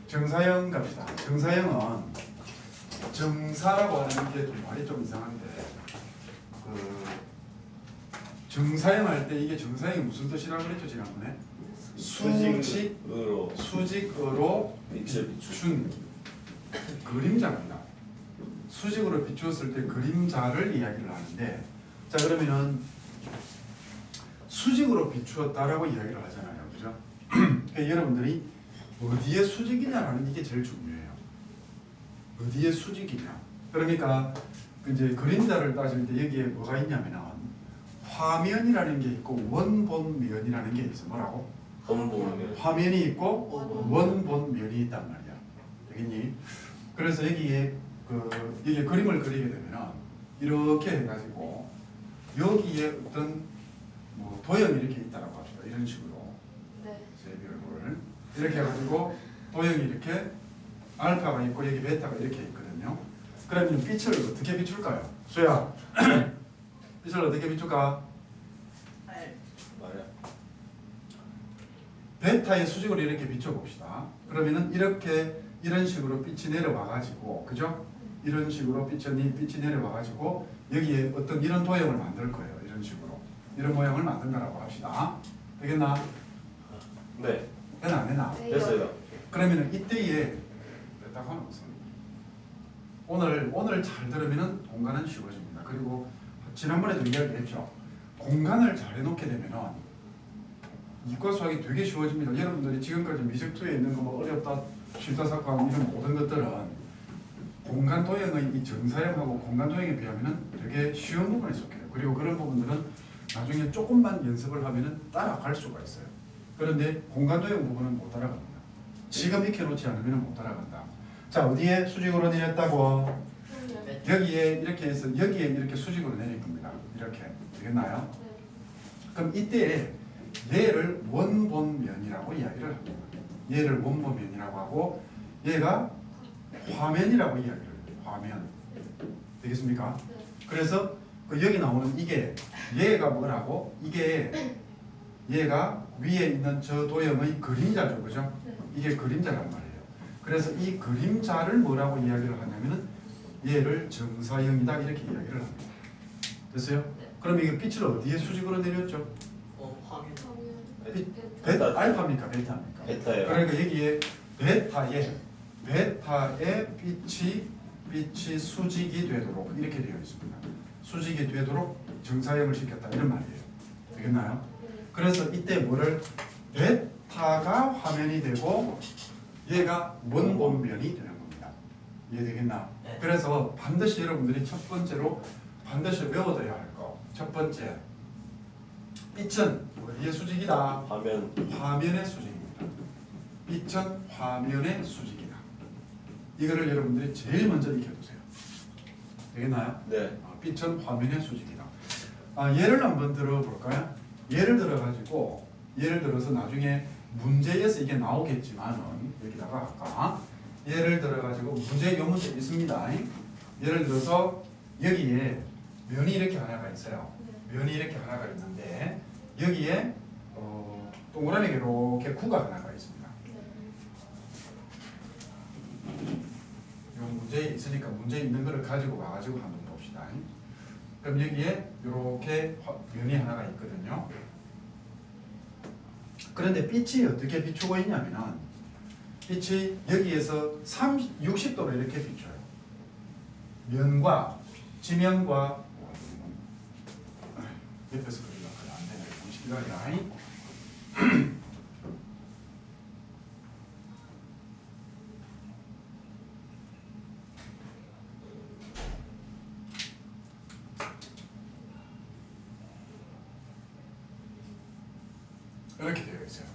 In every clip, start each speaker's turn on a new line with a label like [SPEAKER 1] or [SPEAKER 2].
[SPEAKER 1] 정사형 갑시다. 정사형은 정사라고 하는 게 좀 말이 좀 이상한데 그 정사형 할 때 이게 정사형이 무슨 뜻이라고 그랬죠 지난번에? 수직으로 비춘 그림자입니다. 수직으로 비추었을 때 그림자를 이야기를 하는데 자 그러면은 수직으로 비추었다라고 이야기를 하잖아요. 그죠? 그러니까 여러분들이 어디에 수직이냐라는 이게 제일 중요해요. 어디에 수직이냐. 그러니까 이제 그림자를 따질 때 여기에 뭐가 있냐면은 화면이라는 게 있고 원본면이라는 게 있어. 뭐라고?
[SPEAKER 2] 원본면.
[SPEAKER 1] 화면이 있고 원본면이 있단 말이야. 되겠니? 그래서 여기에 이게 그림을 그리게 되면은 이렇게 해가지고 여기에 어떤 뭐 도형이 이렇게 있다라고 합시다. 이런 식으로.
[SPEAKER 3] 네.
[SPEAKER 1] 세비얼을 이렇게 해가지고 도형이 이렇게 알파가 있고 여기 베타가 이렇게 있거든요. 그러면 빛을 어떻게 비출까요? 수야 빛을 어떻게 비출까?
[SPEAKER 2] 말이야.
[SPEAKER 1] 베타의 수직으로 이렇게 비춰봅시다. 그러면은 이렇게 이런 식으로 빛이 내려와가지고 그죠? 이런 식으로 빛이 내려와가지고 여기에 어떤 이런 도형을 만들 거예요. 이런 식으로 이런 모양을 만든다라고 합시다. 되겠나?
[SPEAKER 2] 네.
[SPEAKER 1] 되나 안 되나?
[SPEAKER 3] 네.
[SPEAKER 2] 됐어요.
[SPEAKER 1] 그러면은 이때에 딱 하는 것은 오늘 잘 들으면은 공간은 쉬워집니다. 그리고 지난번에도 이야기했죠. 공간을 잘 해놓게 되면은 이과 수학이 되게 쉬워집니다. 여러분들이 지금까지 미적투에 있는 거 뭐 어렵다, 쉽다 사건 이런 모든 것들은 공간 도형의 이 정사형하고 공간 도형에 비하면은 되게 쉬운 부분에 속해요. 그리고 그런 부분들은 나중에 조금만 연습을 하면은 따라갈 수가 있어요. 그런데 공간 도형 부분은 못 따라갑니다. 지금 익혀놓지 않으면 못 따라간다. 자 어디에 수직으로 내렸다고? 여기에 이렇게 해서 여기에 이렇게 수직으로 내릴 겁니다. 이렇게 되겠나요? 그럼 이때 얘를 원본면이라고 이야기를 합니다. 얘를 원본면이라고 하고 얘가 화면이라고 이야기를 해요. 화면 되겠습니까? 그래서 여기 나오는 이게 얘가 뭐라고? 이게 얘가 위에 있는 저 도형의 그림자죠, 그죠? 이게 그림자란 말이에요. 그래서 이 그림자를 뭐라고 이야기를 하냐면은 얘를 정사형이다 이렇게 이야기를 합니다. 됐어요? 그럼 이게 빛을 어디에 수직으로 내렸죠?
[SPEAKER 2] 화면.
[SPEAKER 1] 알파입니까? 베타입니까?
[SPEAKER 2] 베타예요.
[SPEAKER 1] 그러니까 여기에 베타에 빛이 수직이 되도록 이렇게 되어 있습니다. 수직이 되도록 정사형을 시켰다 이런 말이에요. 되겠나요? 그래서 이때 뭐를 베타가 화면이 되고 얘가 원본면이 되는 겁니다. 이해되겠나?
[SPEAKER 2] 네.
[SPEAKER 1] 그래서 반드시 여러분들이 첫 번째로 반드시 외워둬야 할 거. 첫 번째, 빛은 어디의 수직이다? 화면의 수직입니다. 빛은 화면의 수직이다. 이거를 여러분들이 제일 먼저 익혀두세요. 되겠나요?
[SPEAKER 2] 네.
[SPEAKER 1] 빛은 화면의 수직이다. 예를 한번 들어볼까요? 예를 들어서 나중에 문제에서 이게 나오겠지만은 여기다가 아까 예를 들어가지고 요 문제 있습니다. 예를 들어서 여기에 면이 이렇게 하나가 있어요. 면이 이렇게 하나가 있는데 여기에 동그라미가 이렇게 구가 하나가 있습니다. 요 문제에 있으니까 문제에 있는 거를 가지고 와가지고 한번 봅시다. 그럼 여기에 이렇게 면이 하나가 있거든요. 그런데 빛이 어떻게 비추고 있냐면은 빛이 여기에서 60도로 이렇게 비춰요. 면과 지면과 옆에서 그리려고 안 되네. 공식이 아니라 이렇게 되어 있어요.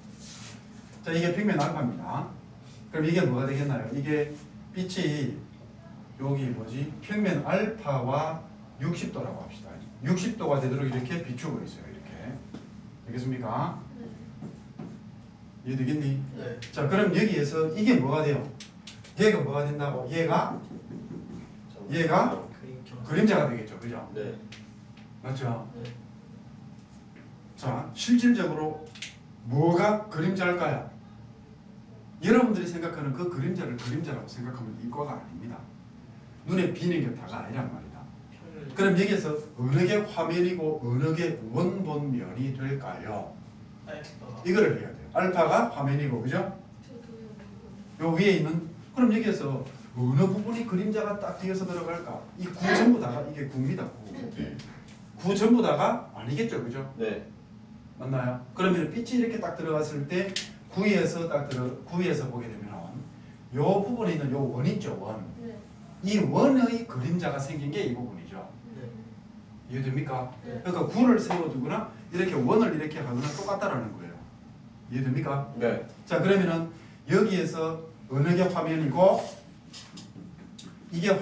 [SPEAKER 1] 자, 이게 평면 알파입니다. 그럼 이게 뭐가 되겠나요? 이게 빛이 여기 뭐지? 평면 알파와 60도라고 합시다. 60도가 되도록 이렇게 비추고 있어요. 이렇게. 되겠습니까? 이해되겠니?
[SPEAKER 2] 네.
[SPEAKER 1] 자, 그럼 여기에서 이게 뭐가 돼요? 얘가 뭐가 된다고? 얘가 그림자가 되겠죠. 그죠?
[SPEAKER 2] 네.
[SPEAKER 1] 맞죠?
[SPEAKER 3] 네.
[SPEAKER 1] 자, 실질적으로 뭐가 그림자일까요? 여러분들이 생각하는 그 그림자를 그림자라고 생각하면 이과가 아닙니다. 눈에 비는 게 다가 아니란 말이다. 그럼 여기에서 어느 게 화면이고 어느 게 원본면이 될까요? 이거를 해야 돼요. 알파가 화면이고, 그죠? 요 위에 있는, 그럼 여기에서 어느 부분이 그림자가 딱 뒤에서 들어갈까? 이 구 전부 다가 이게 구입니다. 구 전부 다가 아니겠죠, 그죠?
[SPEAKER 2] 네.
[SPEAKER 1] 맞나요? 그러면 빛이 이렇게 딱 들어갔을 때 구에서 보게 되면 요 부분에 있는 요 원 있죠, 원. 이 원의 그림자가 생긴 게 이 부분이죠. 이해됩니까?
[SPEAKER 2] 네.
[SPEAKER 1] 그러니까 구를 세워두거나 이렇게 원을 이렇게 하거나 똑같다라는 거예요. 이해됩니까?
[SPEAKER 2] 네.
[SPEAKER 1] 자, 그러면은 여기에서 어느 게 화면이고 이게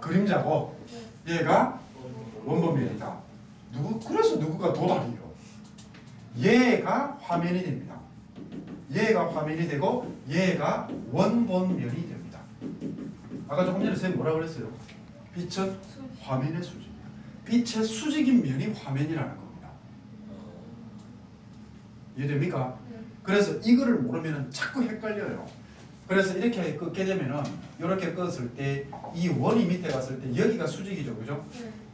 [SPEAKER 1] 그림자고 얘가 원본면이다. 그래서 누구가 도달이요. 얘가 화면이 됩니다. 얘가 화면이 되고 얘가 원본면이 됩니다. 아까 조금 전에 선생님 뭐라 그랬어요? 빛은 화면의 수직이야. 빛의 수직인 면이 화면이라는 겁니다. 이해됩니까? 그래서 이거를 모르면 자꾸 헷갈려요. 그래서 이렇게 끄게 되면은 이렇게 껐을 때 이 원이 밑에 갔을 때 여기가 수직이죠, 그죠?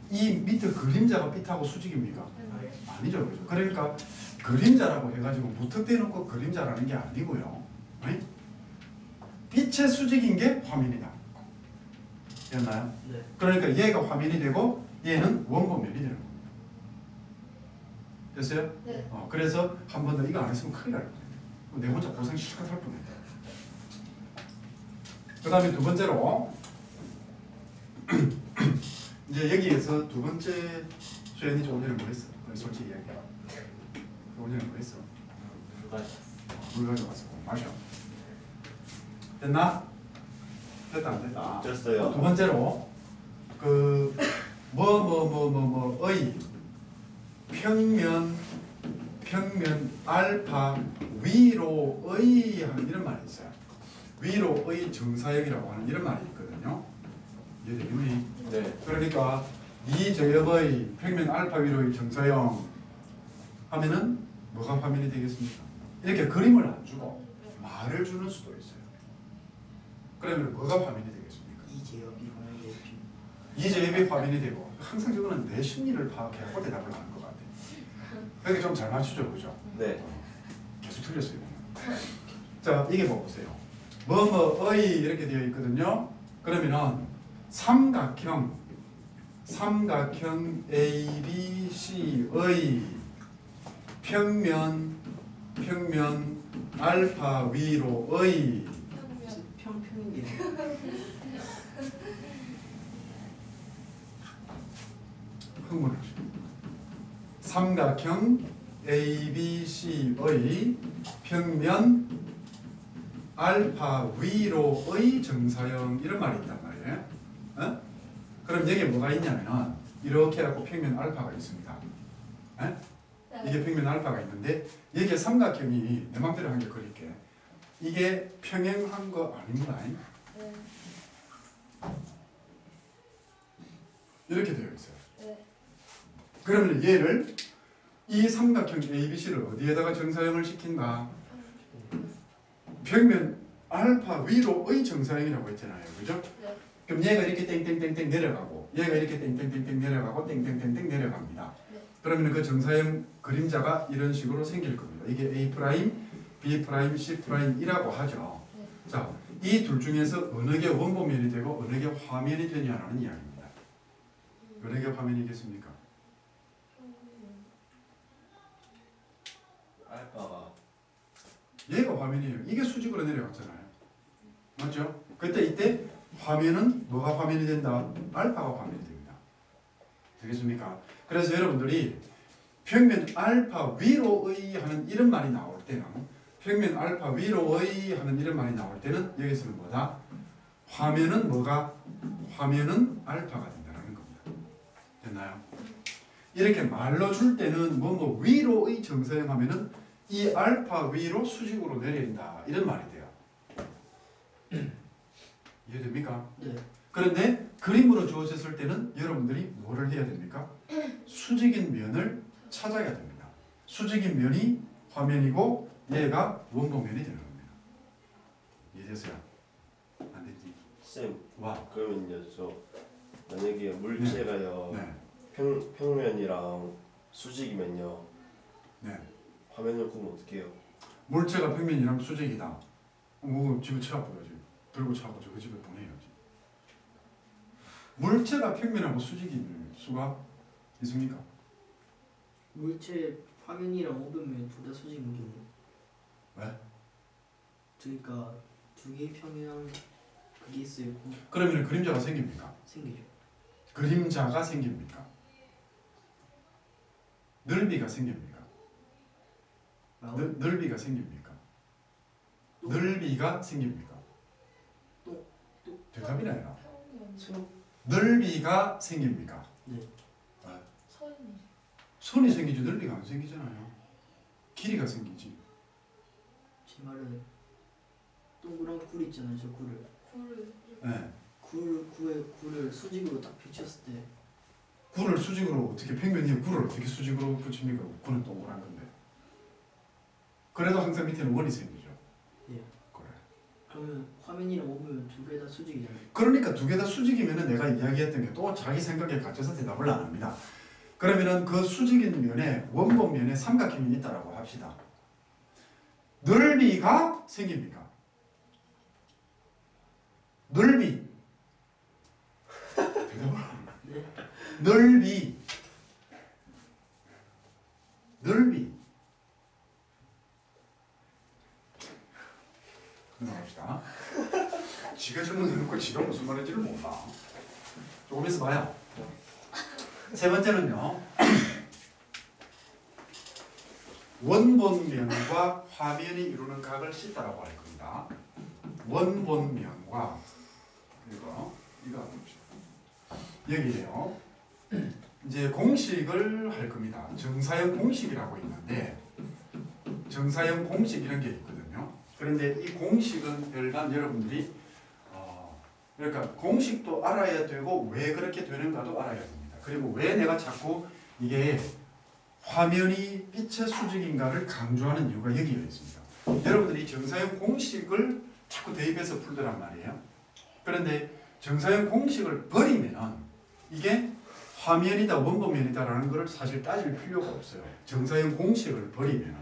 [SPEAKER 1] 이 밑에 그림자가 빛하고 수직입니까? 아니죠, 그죠? 그러니까 그림자라고 해가지고 무턱대는 꼭 그림자라는 게 아니고요. 네? 빛의 수직인 게 화면이다. 됐나요?
[SPEAKER 2] 네.
[SPEAKER 1] 그러니까 얘가 화면이 되고 얘는 원본면이 되는 겁니다. 됐어요?
[SPEAKER 3] 네.
[SPEAKER 1] 그래서 한 번 더 이거 안 했으면 큰일 날 뻔했네. 내 혼자 고생 실컷 할 뻔했다. 그 다음에 두 번째로 이제 여기에서 두 번째 수연이 조금 전에 뭐 했어? 솔직히 이야기해. 조금 전에 뭐 했어? 물 가져왔어. 마셔. 됐나? 됐다 안 됐다?
[SPEAKER 2] 됐어요.
[SPEAKER 1] 두 번째로 그 의 평면 알파 위로의 하는 이런 말이 있어요. 위로의 정사역이라고 하는 이런 말이 있거든요. 이해되니?
[SPEAKER 2] 네.
[SPEAKER 1] 그러니까 이 저역의 평면 알파 위로의 정사역 하면은 뭐가 화면이 되겠습니까? 이렇게 그림을 안 주고 말을 주는 수도 있어요. 그러면 뭐가 화면이 되겠습니까? 이제협이 화면이 되고 항상 저거는 내 심리를 파악해서 대답을 하는 것 같아요. 그렇게 좀 잘 맞추죠, 그죠?
[SPEAKER 2] 네.
[SPEAKER 1] 계속 틀렸어요. 자, 이게 뭐 보세요. 뭐뭐의 이렇게 되어 있거든요. 그러면은 삼각형 ABC의 평면 알파 위로의
[SPEAKER 3] 평면이네.
[SPEAKER 1] 흥분하시죠. 삼각형 ABC의 평면 알파 위로의 정사형 이런 말이 있단 말이에요. 어? 그럼 여기에 뭐가 있냐면 이렇게 하고 평면 알파가 있습니다. 어? 이게 평면 알파가 있는데 여기에 삼각형이 내 맘대로 한 개 그릴게. 이게 평행한 거 아닙니다.
[SPEAKER 3] 네.
[SPEAKER 1] 이렇게 되어 있어요.
[SPEAKER 3] 네.
[SPEAKER 1] 그러면 얘를 이 삼각형 ABC를 어디에다가 정사형을 시킨다? 평면 알파 위로의 정사형이라고 했잖아요. 그죠?
[SPEAKER 3] 네.
[SPEAKER 1] 그럼 얘가 이렇게 땡땡땡땡 내려가고 얘가 이렇게 땡땡땡땡 내려가고 땡땡땡땡 내려갑니다.
[SPEAKER 3] 네.
[SPEAKER 1] 그러면 그 정사형 그림자가 이런 식으로 생길 겁니다. 이게 A 프라임, B 프라임, C 프라임이라고 하죠.
[SPEAKER 3] 네.
[SPEAKER 1] 자, 이 둘 중에서 어느 게 원본면이 되고 어느 게 화면이 되냐라는 이야기입니다. 어느 게 화면이겠습니까?
[SPEAKER 2] 알파가
[SPEAKER 1] 얘가 화면이에요. 이게 수직으로 내려갔잖아요. 맞죠? 그때 이때 화면은 뭐가 화면이 된다? 알파가 화면이 됩니다. 되겠습니까? 그래서 여러분들이 평면 알파 위로의 하는 이런 말이 나올 때는 평면 알파 위로의 하는 이런 말이 나올 때는 여기서는 뭐다? 화면은 뭐가? 화면은 알파가 된다는 겁니다. 됐나요? 이렇게 말로 줄 때는 뭐 위로의 정사형 하면은 이 알파 위로 수직으로 내린다 이런 말이 돼요. 이해됩니까?
[SPEAKER 2] 네.
[SPEAKER 1] 그런데 그림으로 주어졌을 때는 여러분들이 뭐를 해야 됩니까? 수직인 면을 찾아야 됩니다. 수직인 면이 화면이고 얘가 원본면이 되는 겁니다. 이해됐어요? 안 됐지?
[SPEAKER 2] 쌤,
[SPEAKER 1] 와.
[SPEAKER 2] 그러면요 저 만약에 물체가요
[SPEAKER 1] 네.
[SPEAKER 2] 평면이랑 수직이면요
[SPEAKER 1] 네.
[SPEAKER 2] 화면을 보면 어떻게 해요?
[SPEAKER 1] 물체가 평면이랑 수직이다. 뭐 집에 쳐보야지. 들고 차가지고 그 집에 보내야지. 물체가 평면하고 수직일 수가 있습니까?
[SPEAKER 3] 물체 화면이랑 오변면 둘 다 수직인 경우.
[SPEAKER 1] 왜?
[SPEAKER 3] 그러니까 두 개의 평면 그게 있어요.
[SPEAKER 1] 그러면 그림자가 생깁니까?
[SPEAKER 3] 생기죠.
[SPEAKER 1] 그림자가 생깁니까? 넓이가 생깁니까? 넓이가 생깁니까?
[SPEAKER 3] 또-
[SPEAKER 1] 넓이가 생깁니까?
[SPEAKER 3] 또-
[SPEAKER 1] 대답이 아니라
[SPEAKER 3] 수업
[SPEAKER 1] 넓이가 생깁니까?
[SPEAKER 3] 네.
[SPEAKER 4] 선이
[SPEAKER 1] 선이 생기지 넓이가 안 생기잖아요. 길이가 생기지.
[SPEAKER 3] 제 말은 동그란 굴 있잖아요. 저 굴을
[SPEAKER 4] 굴을
[SPEAKER 1] 네.
[SPEAKER 3] 굴을 수직으로 딱 비쳤을 때
[SPEAKER 1] 굴을 수직으로 어떻게 평면 위에 굴을 어떻게 수직으로 붙입니까? 굴은 동그란 건데. 그래도 항상 밑에는 원이 생기죠.
[SPEAKER 3] 예.
[SPEAKER 1] 그래.
[SPEAKER 3] 그러면 화면이랑 오변면 두 개 다 수직이잖아요.
[SPEAKER 1] 그러니까 두 개 다 수직이면은 내가 이야기했던 게 또 자기 생각에 갇혀서 대답을 안 합니다. 그러면은 그 수직인 면에 원본면에 삼각형이 있다라고 합시다. 넓이가 생깁니까? 넓이. 대답을 안 합니다.
[SPEAKER 3] 네.
[SPEAKER 1] 넓이. 넓이. 넘어갑시다. 지가 질문해놓고 지가 무슨 말인지를 몰라. 조금 있어 봐요. 세 번째는요. 원본면과 화면이 이루는 각을 씻다라고 할 겁니다. 원본면과 이거 봅시다. 여기에요. 이제 공식을 할 겁니다. 정사형 공식이라고 있는데 정사형 공식 이런 게 있거든요. 그런데 이 공식은 일단 여러분들이 그러니까 공식도 알아야 되고 왜 그렇게 되는가도 알아야 됩니다. 그리고 왜 내가 자꾸 이게 화면이 빛의 수직인가를 강조하는 이유가 여기에 있습니다. 여러분들이 정사형 공식을 자꾸 대입해서 풀더란 말이에요. 그런데 정사형 공식을 버리면 이게 화면이다 원본면이다라는 것을 사실 따질 필요가 없어요. 정사형 공식을 버리면.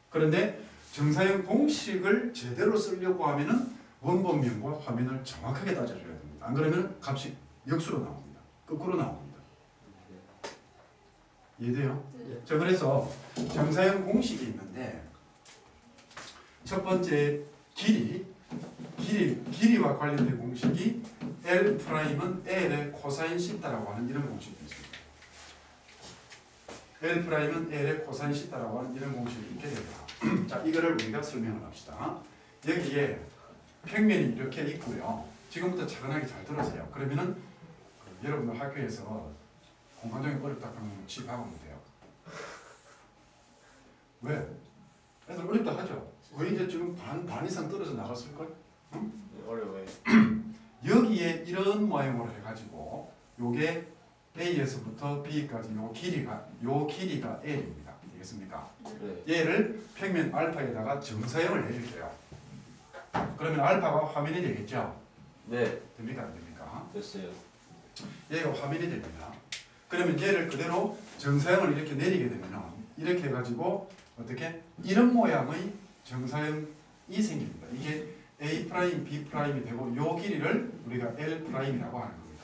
[SPEAKER 1] 그런데 정사형 공식을 제대로 쓰려고 하면은 원본면과 화면을 정확하게 따져줘야 됩니다. 안 그러면 값이 역수로 나옵니다. 거꾸로 나옵니다. 이해돼요?
[SPEAKER 3] 네.
[SPEAKER 1] 자, 그래서 정사형 공식이 있는데 첫 번째 길이와 관련된 공식이 L'은 L의 코사인 시타라고 하는 이런 공식이 있습니다. L'은 L의 코사인 시타라고 하는 이런 공식이 있게 됩니다. 자, 이거를 우리가 설명을 합시다. 여기에 평면이 이렇게 있고요. 지금부터 차근하게 잘 들으세요. 그러면은 여러분들 학교에서 공간적인 어렵다 하면 집합하면 돼요. 왜? 애들 어렵다 하죠. 거의 이제 지금 반 이상 떨어져 나갔을걸? 응?
[SPEAKER 2] 어려워요.
[SPEAKER 1] 여기에 이런 모양으로 해가지고 요게 A에서부터 B까지 요 길이가 L입니다. 되겠습니까?
[SPEAKER 2] 네.
[SPEAKER 1] 얘를 평면 알파에다가 정사형을 해줄게요. 그러면 알파가 화면이 되겠죠?
[SPEAKER 2] 네.
[SPEAKER 1] 됩니까? 안 됩니까?
[SPEAKER 2] 됐어요.
[SPEAKER 1] 얘가 화면이 됩니다. 그러면 얘를 그대로 정사형을 이렇게 내리게 되면 이렇게 해가지고 어떻게? 이런 모양의 정사형이 생깁니다. 이게 A', B''이 되고 요 길이를 우리가 L'이라고 하는 겁니다.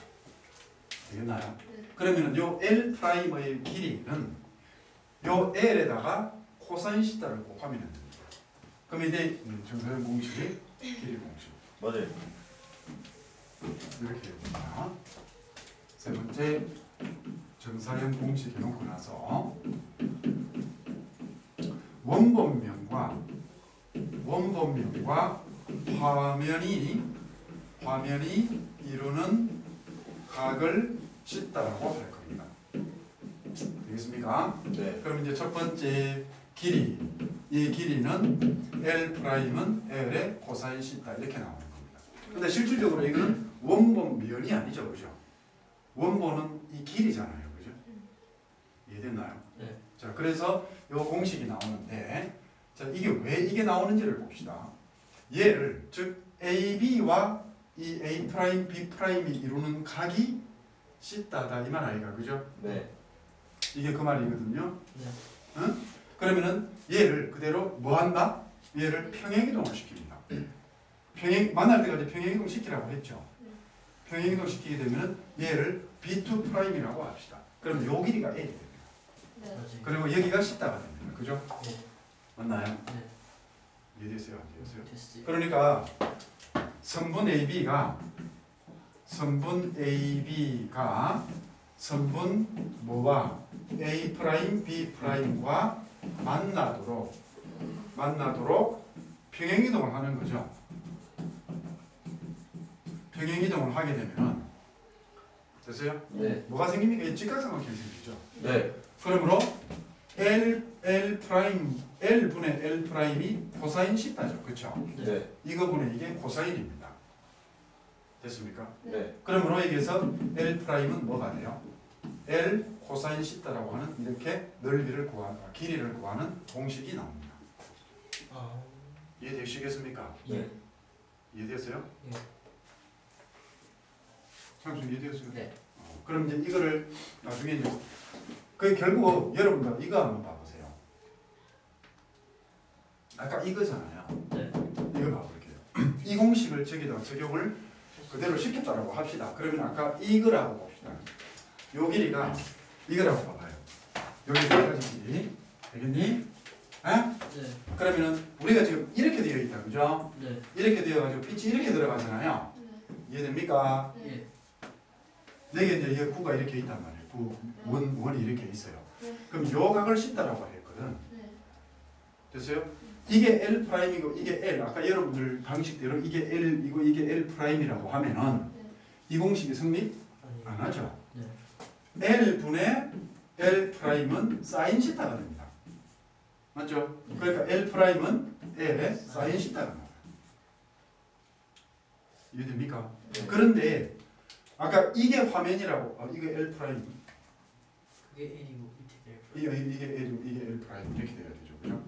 [SPEAKER 1] 되겠나요?
[SPEAKER 4] 네.
[SPEAKER 1] 그러면 요 L'의 길이는 요 L에다가 코사인 시타를 곱하면 됩니다. 그럼 이제 정사형 공식이 길이 공식.
[SPEAKER 2] 맞아요.
[SPEAKER 1] 이렇게 됩니다. 세 번째 정사형 공식 해놓고 나서 원본면과 화면이 이루는 각을 씻다라고 할 겁니다. 되겠습니까?
[SPEAKER 2] 네.
[SPEAKER 1] 그럼 이제 첫 번째 길이, 이 길이는 L'은 L의 코사인 시타 이렇게 나오는 겁니다. 근데 실질적으로 이거는 원본면이 아니죠, 그죠? 원본은 이 길이잖아요, 그죠? 이해됐나요?
[SPEAKER 3] 네.
[SPEAKER 1] 자, 그래서 이 공식이 나오는데, 자, 이게 왜 이게 나오는지를 봅시다. 얘를 즉 AB와 이 A 프라임 B 프라임이 이루는 각이 C다다 이 말 아이가 그죠?
[SPEAKER 2] 네.
[SPEAKER 1] 이게 그 말이거든요.
[SPEAKER 3] 네.
[SPEAKER 1] 응? 그러면은 얘를 그대로 뭐 한다? 얘를 평행이동을 시킵니다. 만날 때까지 평행이동 시키라고 했죠. 평행이동 시키게 되면은 얘를 B2 프라임이라고 합시다. 그럼 요 길이가 A이 됩니다.
[SPEAKER 4] 네.
[SPEAKER 3] 맞아요.
[SPEAKER 1] 그리고 여기가 C다가 됩니다. 그죠?
[SPEAKER 3] 네.
[SPEAKER 1] 맞나요?
[SPEAKER 3] 네.
[SPEAKER 1] 이해되세요? 안 되세요?
[SPEAKER 3] 됐어요.
[SPEAKER 1] 그러니까 선분 AB가 선분 뭐와 A 프라임 B 프라임과 만나도록 평행이동을 하는 거죠. 평행이동을 하게 되면 됐어요?
[SPEAKER 2] 네.
[SPEAKER 1] 뭐가 생깁니까? 이 직각삼각형이 생기죠.
[SPEAKER 2] 네.
[SPEAKER 1] 그러므로 L 프라임 L분의 L 프라임이 코사인 시타죠. 그렇죠?
[SPEAKER 2] 네.
[SPEAKER 1] 이거분의 이게 코사인입니다. 됐습니까?
[SPEAKER 2] 네.
[SPEAKER 1] 그러므로 여기에서 L 프라임은 뭐가 돼요? L 코사인 시타라고 하는 이렇게 길이를 구하는 공식이 나옵니다.
[SPEAKER 3] 아.
[SPEAKER 1] 이해되시겠습니까?
[SPEAKER 2] 네.
[SPEAKER 1] 이해되세요?
[SPEAKER 3] 네.
[SPEAKER 1] 상수 이해되세요?
[SPEAKER 3] 네.
[SPEAKER 1] 그럼 이제 이거를 나중에 이제 그 결국 여러분들 이거 한번 봐보세요. 아까 이거잖아요.
[SPEAKER 3] 네.
[SPEAKER 1] 이거 봐볼게요. 이 공식을 저기다 적용을 그대로 시켰다라고 합시다. 그러면 아까 이거라고 봅시다. 요 길이가 이거라고 봐봐요. 여기까지 길이 되겠니? 에?
[SPEAKER 3] 네.
[SPEAKER 1] 그러면은 우리가 지금 이렇게 되어 있다, 그죠?
[SPEAKER 3] 네.
[SPEAKER 1] 이렇게 되어가지고 빛이 이렇게 들어가잖아요. 이해됩니까?
[SPEAKER 3] 예.
[SPEAKER 1] 여기 이제 이 구가 이렇게 있단 말이에요. 원이 이렇게 있어요.
[SPEAKER 4] 네.
[SPEAKER 1] 그럼 요 각을 씻다라고 했거든.
[SPEAKER 4] 네.
[SPEAKER 1] 됐어요? 이게 L 프라임이고 이게 L. 아까 여러분들 방식대로 이게 L이고 이게 L 프라임이라고 하면은
[SPEAKER 4] 네.
[SPEAKER 1] 이 공식이 성립
[SPEAKER 3] 아니.
[SPEAKER 1] 안 하죠.
[SPEAKER 3] 네.
[SPEAKER 1] L분의 L 프라임은 사인 시타가 됩니다. 맞죠? 그러니까 L 프라임은 L의 사인 시타가 나와요. 이해됩니까?
[SPEAKER 2] 네.
[SPEAKER 1] 그런데 아까 이게 화면이라고 이게 L 프라임
[SPEAKER 3] 그게 L이고 밑에 L.
[SPEAKER 1] 이게 L 프라임 이렇게 돼야 되죠, 그죠?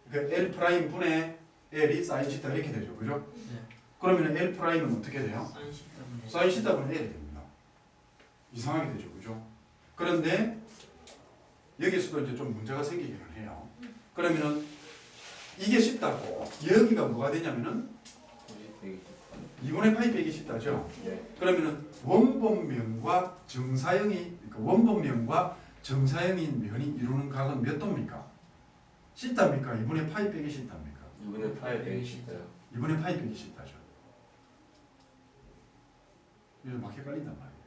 [SPEAKER 1] 그러니까 L 프라임 분의 L이 사인 시타 이렇게 되죠, 그죠?
[SPEAKER 3] 네.
[SPEAKER 1] 그러면 L 프라임은 어떻게 돼요?
[SPEAKER 3] 사인 시타분의.
[SPEAKER 1] 사인 시타 분의 L이 됩니다. 이상하게 되죠, 그죠? 그런데 여기서도 이제 좀 문제가 생기기는 해요. 그러면은 이게 쉽다고 여기가 뭐가 되냐면은 2분의 파이 빼기 쉽다죠.
[SPEAKER 2] 네.
[SPEAKER 1] 그러면은 원본면과 정사형이 그러니까 원본면과 정사형인 면이 이루는 각은 몇 도입니까? 시타입니까? 2분의 파이 빼기 시타입니까?
[SPEAKER 2] 2분의 파이 빼기 시타요.
[SPEAKER 1] 2분의 파이 빼기 시타죠. 이거 막 헷갈린단 말이에요.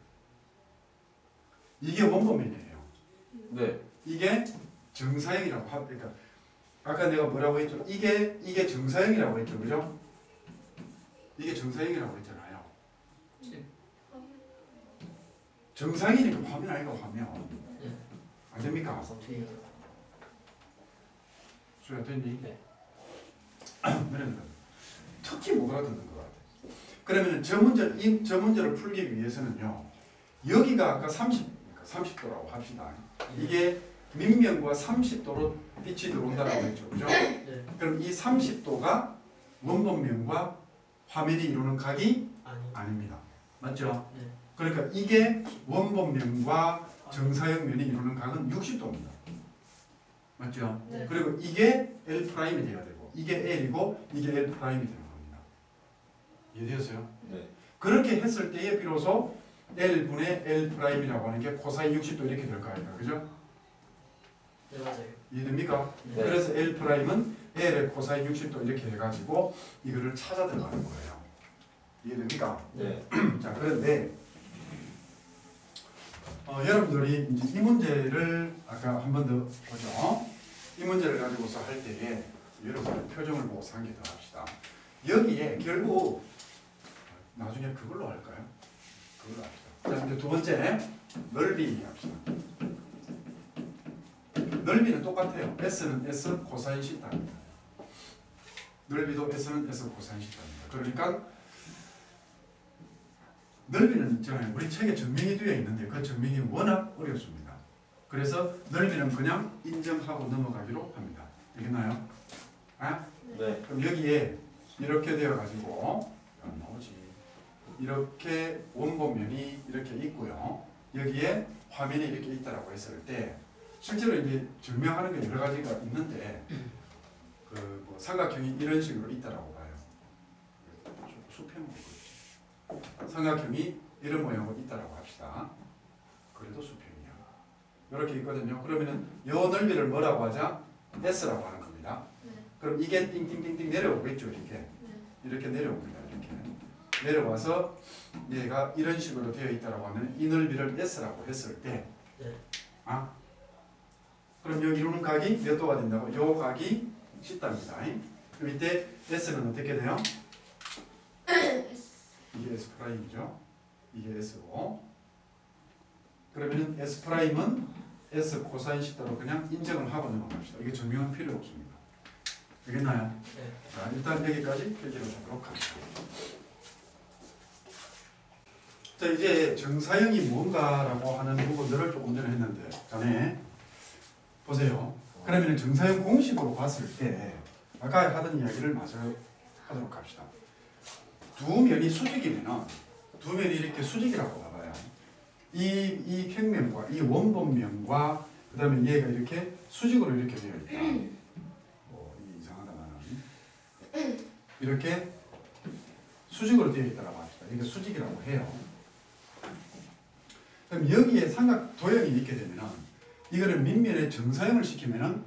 [SPEAKER 1] 이게 원본면이에요.
[SPEAKER 2] 네.
[SPEAKER 1] 이게 정사형이라고 그러니까 아까 내가 뭐라고 했죠? 이게 정사형이라고 했죠, 그죠? 이게 정사형이라고 했잖아요.
[SPEAKER 3] 네.
[SPEAKER 1] 정상이니까 화면 아니가 화면.
[SPEAKER 3] 네.
[SPEAKER 1] 안 됩니까?
[SPEAKER 3] 어떻게?
[SPEAKER 1] 수야 됐니?
[SPEAKER 3] 네.
[SPEAKER 1] 그러니까 특히 못 알아듣는 것 같아. 그러면 저 문제를 풀기 위해서는요. 여기가 아까 30도라고 합시다. 이게 밑면과 30도로 빛이 들어온다라고 했죠, 그죠?
[SPEAKER 3] 네.
[SPEAKER 1] 그럼 이 30도가 원본면과 화면이 이루는 각이
[SPEAKER 3] 아니.
[SPEAKER 1] 아닙니다. 맞죠?
[SPEAKER 3] 네.
[SPEAKER 1] 그러니까 이게 원본면과 정사형 면이 이루는 각은 60도입니다. 맞죠?
[SPEAKER 4] 네.
[SPEAKER 1] 그리고 이게 L 프라임이 돼야 되고 이게 L이고 이게 L 프라임이 되는 겁니다. 이해되었어요?
[SPEAKER 2] 네.
[SPEAKER 1] 그렇게 했을 때에 비로소 L분의 L 프라임이라고 하는 게 코사인 60도 이렇게 될 거 아닙니까? 그죠?
[SPEAKER 3] 네 맞아요.
[SPEAKER 1] 이해됩니까?
[SPEAKER 3] 네.
[SPEAKER 1] 그래서 L 프라임은 L의 코사인 60도 이렇게 해가지고 이거를 찾아 들어가는 거예요. 이해됩니까?
[SPEAKER 2] 네.
[SPEAKER 1] 자, 그런데 여러분들이 이제 이 문제를 아까 한 번 더 보죠. 이 문제를 가지고서 할 때에 여러분의 표정을 보고 상기 더 합시다. 여기에 결국 나중에 그걸로 할까요? 그걸로 합시다. 자, 이제 두 번째 넓이 합시다. 넓이는 똑같아요. S는 S 코사인 시타입니다. 넓이도 S는 S 코사인 시타입니다. 그러니까 넓이는 있잖아요. 우리 책에 증명이 되어 있는데 그 증명이 워낙 어렵습니다. 그래서 넓이는 그냥 인정하고 넘어가기로 합니다. 되겠나요? 아?
[SPEAKER 2] 네.
[SPEAKER 1] 그럼 여기에 이렇게 되어가지고 나오지. 이렇게 원본면이 이렇게 있고요. 여기에 화면이 이렇게 있다라고 했을 때 실제로 이제 증명하는 게 여러 가지가 있는데 그뭐 삼각형이 이런 식으로 있다라고 봐요. 수평으로 그렇지. 삼각형이 이런 모양으로 있다라고 합시다. 그래도 수평이야. 이렇게 있거든요. 그러면은 요 넓이를 뭐라고 하자? S라고 하는 겁니다.
[SPEAKER 4] 네.
[SPEAKER 1] 그럼 이게 띵띵띵띵 내려오겠죠. 이렇게.
[SPEAKER 4] 네.
[SPEAKER 1] 이렇게 내려옵니다. 이렇게. 내려와서 얘가 이런 식으로 되어 있다라고 하면 이 넓이를 S라고 했을 때
[SPEAKER 3] 네.
[SPEAKER 1] 아? 그럼 여기 이루는 각이 몇 도가 된다고? 요 각이 10도입니다. 그럼 이때 S는 어떻게 돼요? 이게 S 프라임이죠. 이게 S고. 그러면은 S 프라임은 S 코사인 시타로 그냥 인정을 하고 넘어갑시다. 이게 증명은 필요 없습니다. 되겠나요?
[SPEAKER 3] 네.
[SPEAKER 1] 자, 일단 여기까지 표기를 하도록 합니다. 자, 이제 정사형이 뭔가라고 하는 부분들을 조금 전에 했는데 전에 보세요. 그러면 정사형 공식으로 봤을 때 아까 하던 이야기를 마저 하도록 합시다. 두 면이 수직이면은 두 면이 이렇게 수직이라고 봐봐요. 이 평면과 이 원본면과 그 다음에 얘가 이렇게 수직으로 이렇게 되어 있다. 이게 이상하다 나는. 이렇게 수직으로 되어 있다고 합시다. 이게 수직이라고 해요. 그럼 여기에 삼각 도형이 있게 되면은 이거를 밑면에 정사형을 시키면은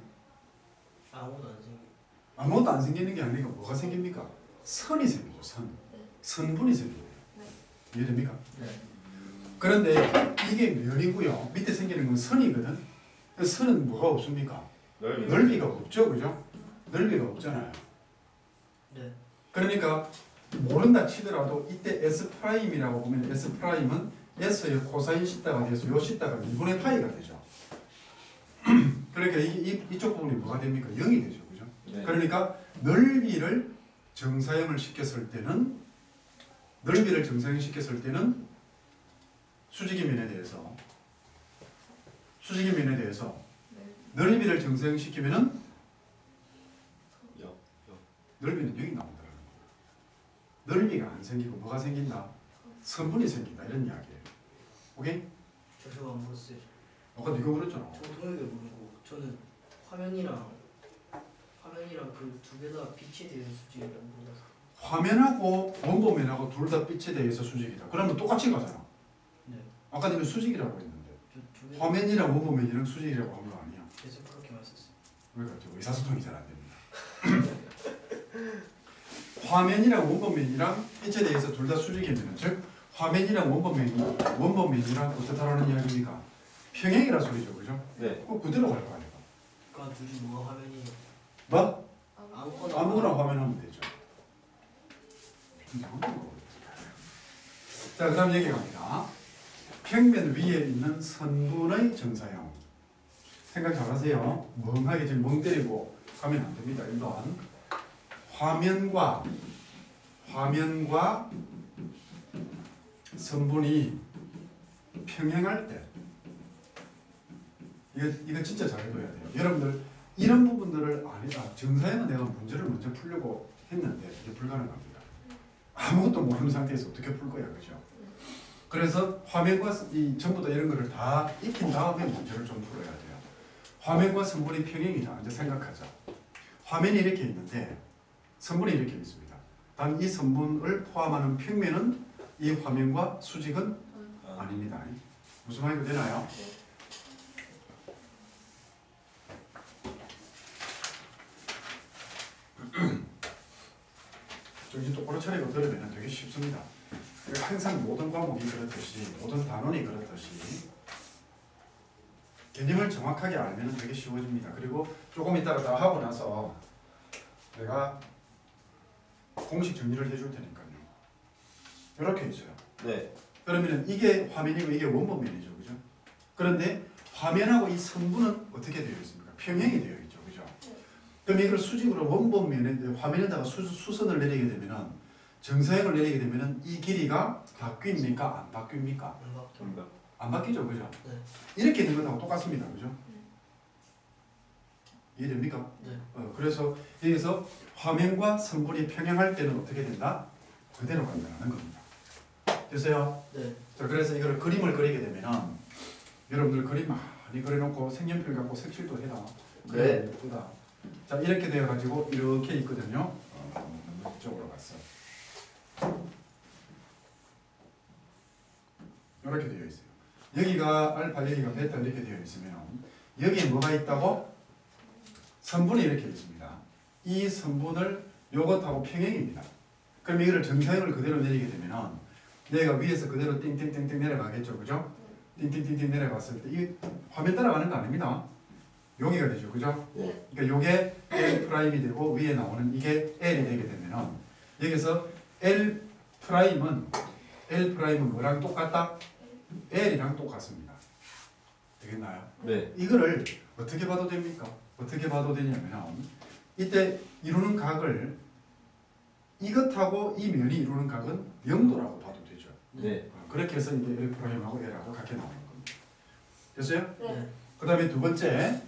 [SPEAKER 3] 아무도 안 생겨.
[SPEAKER 1] 아무것도 안 생기는 게 아니라 뭐가 생깁니까? 선이 생기죠. 선. 선분이 생겨요. 이해됩니까?
[SPEAKER 3] 네.
[SPEAKER 1] 그런데 이게 면이고요. 밑에 생기는 건 선이거든. 그 선은 뭐가 없습니까? 넓이가 없죠. 그죠? 넓이가 없잖아요.
[SPEAKER 3] 네.
[SPEAKER 1] 그러니까 모른다 치더라도 이때 S'이라고 보면 S'은 S의 코사인 시타가 돼서 요 시타가 2분의 파이가 되죠. 그러니까 이쪽 부분이 뭐가 됩니까? 0이 되죠. 그죠?
[SPEAKER 2] 네.
[SPEAKER 1] 그러니까 넓이를 정사형을 시켰을 때는 수직의 면에 대해서 넓이를 정사형 시키면은 넓이는 0이 나온다는 거예요. 넓이가 안 생기고 뭐가 생긴다? 선분이 생긴다 이런 이야기예요. 오케이?
[SPEAKER 3] 저거 안 물었어요.
[SPEAKER 1] 아까 네가 그랬잖아.
[SPEAKER 3] 저 동혁이 모르고 저는 화면이랑 그 두 개 다 빛에 대한 수직이라고 몰라서.
[SPEAKER 1] 화면하고 원본면하고 둘 다 빛에 대해서 수직이다. 그러면 똑같이 가잖아.
[SPEAKER 3] 네.
[SPEAKER 1] 아까 내가 수직이라고 했는데
[SPEAKER 3] 저두 개.
[SPEAKER 1] 화면이랑 원본면이랑 수직이라고 한 거 아니야.
[SPEAKER 3] 계속 그렇게 말했었어요.
[SPEAKER 1] 그러니까 저 의사소통이 잘 안 됩니다. 화면이랑 원본면이랑 빛에 대해서 둘 다 수직이면 즉 화면이랑 원본면이랑 어떻다라는 이야기입니까? 평행이라 소리죠. 그죠?
[SPEAKER 2] 네.
[SPEAKER 1] 꼭 그대로 갈 거 아니야.
[SPEAKER 3] 그러니까 둘이 뭐가 화면이에요?
[SPEAKER 1] 뭐?
[SPEAKER 3] 아무거나
[SPEAKER 1] 화면 하면 되죠. 자, 그 다음 얘기 갑니다. 평면 위에 있는 선분의 정사형. 생각 잘 하세요. 멍하게 지금 멍 때리고 가면 안 됩니다. 1번. 화면과 선분이 평행할 때 이거 진짜 잘 해둬야 돼요. 여러분들 이런 부분들을 정사형은 내가 문제를 먼저 풀려고 했는데 이게 불가능합니다. 아무것도 모르는 상태에서 어떻게 풀 거야, 그죠? 그래서 화면과 전부 다 이런 거를 다 익힌 다음에 문제를 좀 풀어야 돼요. 화면과 선분이 평행이다. 이제 생각하자. 화면이 이렇게 있는데 선분이 이렇게 있습니다. 단 이 선분을 포함하는 평면은 이 화면과 수직은 아닙니다. 무슨 말인지 되나요? 정신 똑바로 차리고 들으면 되게 쉽습니다. 항상 모든 과목이 그렇듯이 모든 단원이 그렇듯이 개념을 정확하게 알면 되게 쉬워집니다. 그리고 조금 이따가 다 하고 나서 내가 공식 정리를 해줄 테니까요. 이렇게 있어요.
[SPEAKER 2] 네.
[SPEAKER 1] 그러면 이게 화면이고 이게 원본면이죠. 그죠? 그런데 화면하고 이 선분은 어떻게 되어 있습니까? 평행이 되어 있죠. 그죠? 그럼 이걸 수직으로 원본면에 화면에다가 수선을 내리게 되면은 정사형을 내리게 되면은 이 길이가 바뀝니까? 안 바뀝니까?
[SPEAKER 2] 정답.
[SPEAKER 1] 안 바뀌죠. 그죠?
[SPEAKER 3] 네.
[SPEAKER 1] 이렇게 있는 것하고 똑같습니다. 그죠? 이해됩니까?
[SPEAKER 3] 네.
[SPEAKER 1] 그래서 여기서 화면과 선분이 평행할 때는 어떻게 된다? 그대로 간다는 겁니다. 됐어요?
[SPEAKER 3] 네.
[SPEAKER 1] 자, 그래서 이걸 그림을 그리게 되면은 여러분들 그림 많이 그려놓고 색연필 갖고 색칠도 해라.
[SPEAKER 2] 네.
[SPEAKER 1] 예쁘다. 자, 이렇게 되어가지고 이렇게 있거든요. 이쪽으로 갔어. 이렇게 되어 있어요. 여기가 알파, 여기가 베타 이렇게 되어 있으면 여기에 뭐가 있다고? 선분이 이렇게 있습니다. 이 선분을 요것하고 평행입니다. 그럼 이거를 정사형을 그대로 내리게 되면은 얘가 위에서 그대로 띵띵띵띵 내려가겠죠, 그죠? 띵띵띵띵 내려갔을 때 이 화면 따라가는 거 아닙니다. 여기가 되죠, 그죠?
[SPEAKER 2] 네.
[SPEAKER 1] 그러니까 요게 L 프라임이 되고 위에 나오는 이게 L이 되게 되면은 여기서 L 프라임은 뭐랑 똑같다? L이랑 똑같습니다. 되겠나요?
[SPEAKER 2] 네.
[SPEAKER 1] 이거를 어떻게 봐도 됩니까? 어떻게 봐도 되냐면 이때 이루는 각을 이것하고 이 면이 이루는 각은 0도라고 봐도 되죠.
[SPEAKER 2] 네.
[SPEAKER 1] 그렇게 해서 이게 L 프라임하고 L하고 같게 나오는 겁니다. 됐어요?
[SPEAKER 3] 네.
[SPEAKER 1] 그 다음에 두 번째,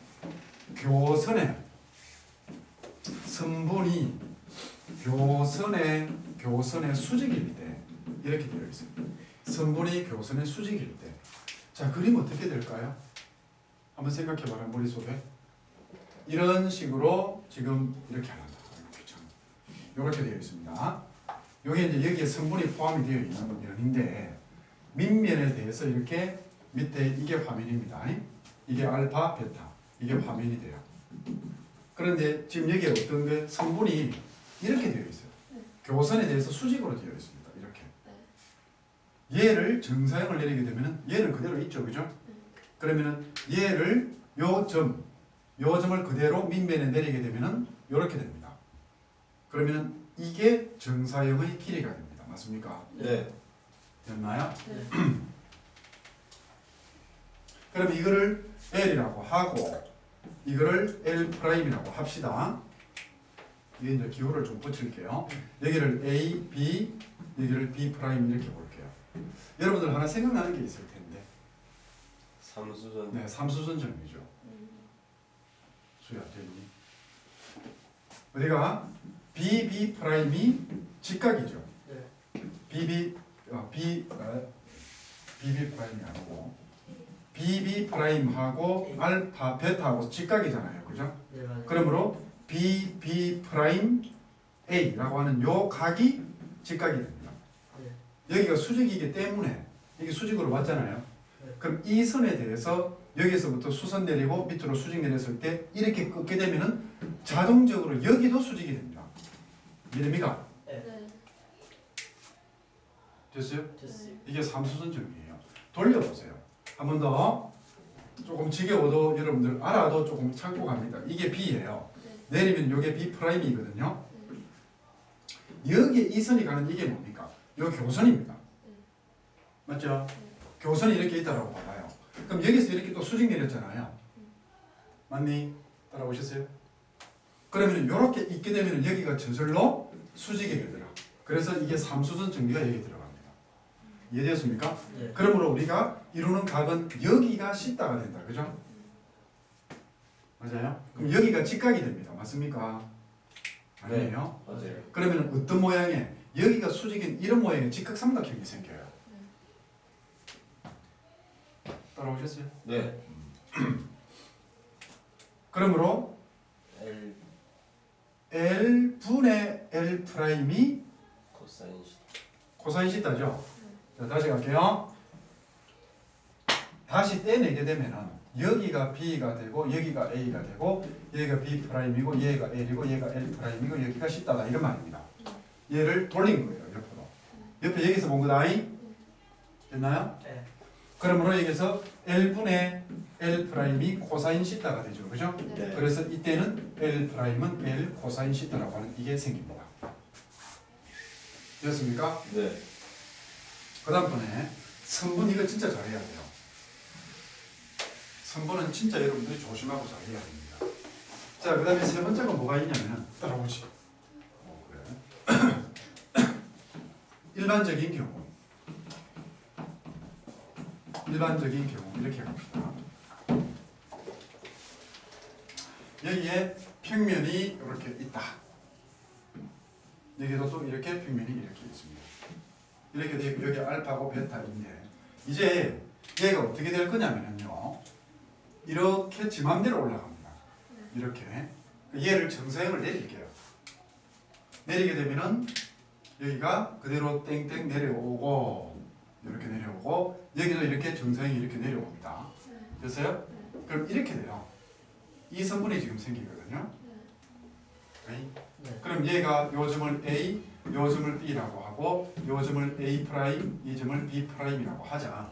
[SPEAKER 1] 교선의 선분이 교선의 수직일 때 이렇게 되어 있습니다. 선분이 교선의 수직일 때, 자 그림 어떻게 될까요? 한번 생각해봐라 머릿속에. 이런 식으로 지금 이렇게 한다. 이렇게 되어 있습니다. 여기 이제 여기에 선분이 포함이 되어 있는 면인데 밑면에 대해서 이렇게 밑에 이게 화면입니다. 이게 알파, 베타 이게 화면이 돼요. 그런데 지금 여기에 어떤 게 선분이 이렇게 되어 있어요. 교선에 대해서 수직으로 되어 있습니다. 이렇게. 얘를 정사형을 내리게 되면은 얘는 그대로 있죠, 그죠? 그러면은 얘를 요 점을 그대로 밑면에 내리게 되면은 이렇게 됩니다. 그러면 이게 정사형의 길이가 됩니다. 맞습니까?
[SPEAKER 2] 네.
[SPEAKER 1] 됐나요?
[SPEAKER 3] 네.
[SPEAKER 1] 그럼 이거를 L이라고 하고 이거를 L 프라임이라고 합시다. 이게 이제 기호를 좀 붙일게요. 여기를 A, B, 여기를 B 프라임 이렇게 볼게요. 여러분들 하나 생각나는 게 있을 텐데.
[SPEAKER 2] 삼수전.
[SPEAKER 1] 네, 삼수선 정리죠. 수야 되니? 어디가 B 프라임이 직각이죠.
[SPEAKER 3] 네.
[SPEAKER 1] BB 프라임이 아니고 BB 프라임하고 알파 베타하고 직각이잖아요, 그죠?
[SPEAKER 3] 네, 맞아요.
[SPEAKER 1] 그러므로 BB 프라임 A라고 하는 요 각이 직각이 됩니다.
[SPEAKER 3] 네.
[SPEAKER 1] 여기가 수직이기 때문에 이게 수직으로 맞잖아요.
[SPEAKER 3] 네.
[SPEAKER 1] 그럼 이 선에 대해서 여기서부터 수선 내리고 밑으로 수직 내렸을 때 이렇게 꺾게 되면은 자동적으로 여기도 수직이 됩니다. 이해됩니까?
[SPEAKER 4] 네.
[SPEAKER 1] 됐어요?
[SPEAKER 3] 됐어요.
[SPEAKER 1] 이게 삼수선 정리예요. 돌려보세요. 한 번 더. 조금 지겨워도 여러분들 알아도 조금 참고 갑니다. 이게 B예요. 내리면 이게 B 프라임이거든요. 여기에 이 선이 가는 이게 뭡니까? 이 교선입니다. 맞죠? 교선이 이렇게 있다라고 봐요. 그럼 여기서 이렇게 또 수직 내렸잖아요. 맞니? 따라오셨어요? 그러면 이렇게 있게 되면 여기가 저절로 수직이 되더라. 그래서 이게 삼수선 정리가 여기 들어갑니다. 이해되었습니까?
[SPEAKER 3] 네.
[SPEAKER 1] 그러므로 우리가 이루는 각은 여기가 C다가 된다. 그죠? 맞아요? 그럼 여기가 직각이 됩니다. 맞습니까? 아니에요?
[SPEAKER 2] 맞아요.
[SPEAKER 1] 그러면 어떤 모양의 여기가 수직인 이런 모양의 직각삼각형이 생겨요. 따라오셨어요?
[SPEAKER 2] 네.
[SPEAKER 1] 그러므로
[SPEAKER 2] L
[SPEAKER 1] L분의 L 프라임이
[SPEAKER 2] 코사인 시.
[SPEAKER 1] 코사인 시타죠? 자, 다시 갈게요. 다시 떼내게 되면은 여기가 B가 되고 여기가 A가 되고 여기가 B 프라임이고 얘가 L이고 얘가 L 프라임이고 여기가 C다다 이런 말입니다. 얘를 돌린 거예요. 옆으로. 옆에 여기서 본 거다. 됐나요?
[SPEAKER 3] 네.
[SPEAKER 1] 그러므로 여기서 L분의 L 프라임이 코사인 시타가 되죠. 그죠?
[SPEAKER 2] 네.
[SPEAKER 1] 그래서 이때는 L 프라임은 L 코사인 시타라고 하는 이게 생깁니다. 됐습니까?
[SPEAKER 2] 네.
[SPEAKER 1] 그 다음번에 선분 이거 진짜 잘해야 돼요. 선분은 진짜 여러분들이 조심하고 잘해야 됩니다. 자, 그 다음에 세 번째가 뭐가 있냐면 따라오지. 그래. 일반적인 경우 이렇게 갑시다. 여기가 여기에 평면이 이렇게 있다. 여기도 또 이렇게 평면이 이렇게 있습니다. 이렇게 되고 여기 알파고 베타인데 이제 얘가 어떻게 될 거냐면요. 이렇게 지 맘대로 올라갑니다. 이렇게 얘를 정사형을 내릴게요. 내리게 되면은 여기가 그대로 땡땡 내려오고 이렇게 내려오고 여기도 이렇게 정사형이 이렇게 내려옵니다. 됐어요? 그럼 이렇게 돼요. 이 성분이 지금 생기거든요.
[SPEAKER 3] 네.
[SPEAKER 1] 그럼 얘가 요 점을 A, 요 점을 B라고 하고 요 점을 A 프라임, 이 점을 B 프라임이라고 하자.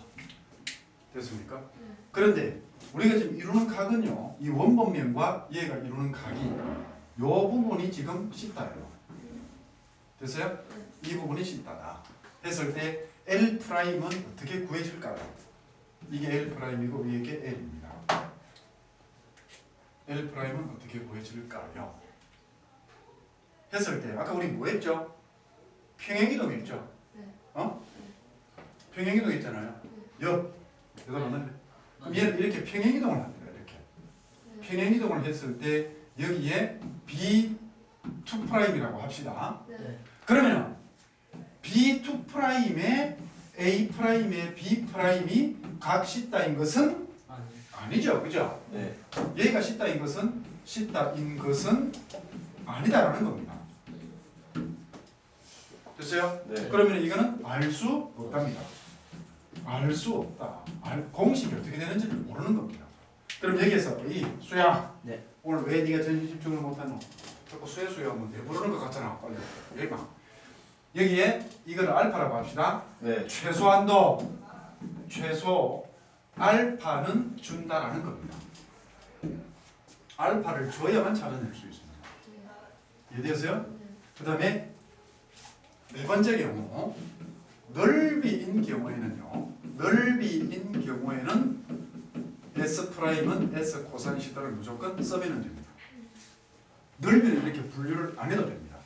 [SPEAKER 1] 됐습니까? 그런데 우리가 지금 이루는 각은요. 이 원본면과 얘가 이루는 각이 요 부분이 지금 C다예요. 됐어요? 이 부분이 C다다. 했을 때 L 프라임은 어떻게 구해질까요? 이게 L 프라임이고 이게 L입니다. L 프라임은 어떻게 구해질까요? 했을 때 아까 우리 뭐 했죠? 평행이동 했죠? 어? 평행이동 했잖아요. 옆 여덟 맞네. 그럼 얘는 이렇게 평행이동을 합니다. 이렇게 평행이동을 했을 때 여기에 B2 프라임이라고 합시다.
[SPEAKER 3] 네.
[SPEAKER 1] 그러면 B2 프라임에 A 프라임에 B 프라임이 각 C다인 것은
[SPEAKER 3] 아니.
[SPEAKER 1] 아니죠, 그죠?
[SPEAKER 2] 네.
[SPEAKER 1] 얘가 C다인 것은 아니다라는 겁니다. 됐어요?
[SPEAKER 2] 네.
[SPEAKER 1] 그러면 이거는 알 수 없답니다. 알 수 없다. 공식이 어떻게 되는지를 모르는 겁니다. 그럼 여기에서 이 수야.
[SPEAKER 3] 네.
[SPEAKER 1] 오늘 왜 네가 전시 집중을 못하노? 자꾸 수하면 내부르는 것 같잖아. 빨리 여기 봐. 여기에 이걸 알파라고 합시다.
[SPEAKER 2] 네.
[SPEAKER 1] 최소 알파는 준다라는 겁니다. 알파를 줘야만 찾아낼 수 있습니다. 이해되세요? 그 다음에 네 번째 경우 넓이인 경우에는 S 프라임은 S 코사인 시타를 무조건 써내는 됩니다. 넓이는 이렇게 분류를 안 해도 됩니다.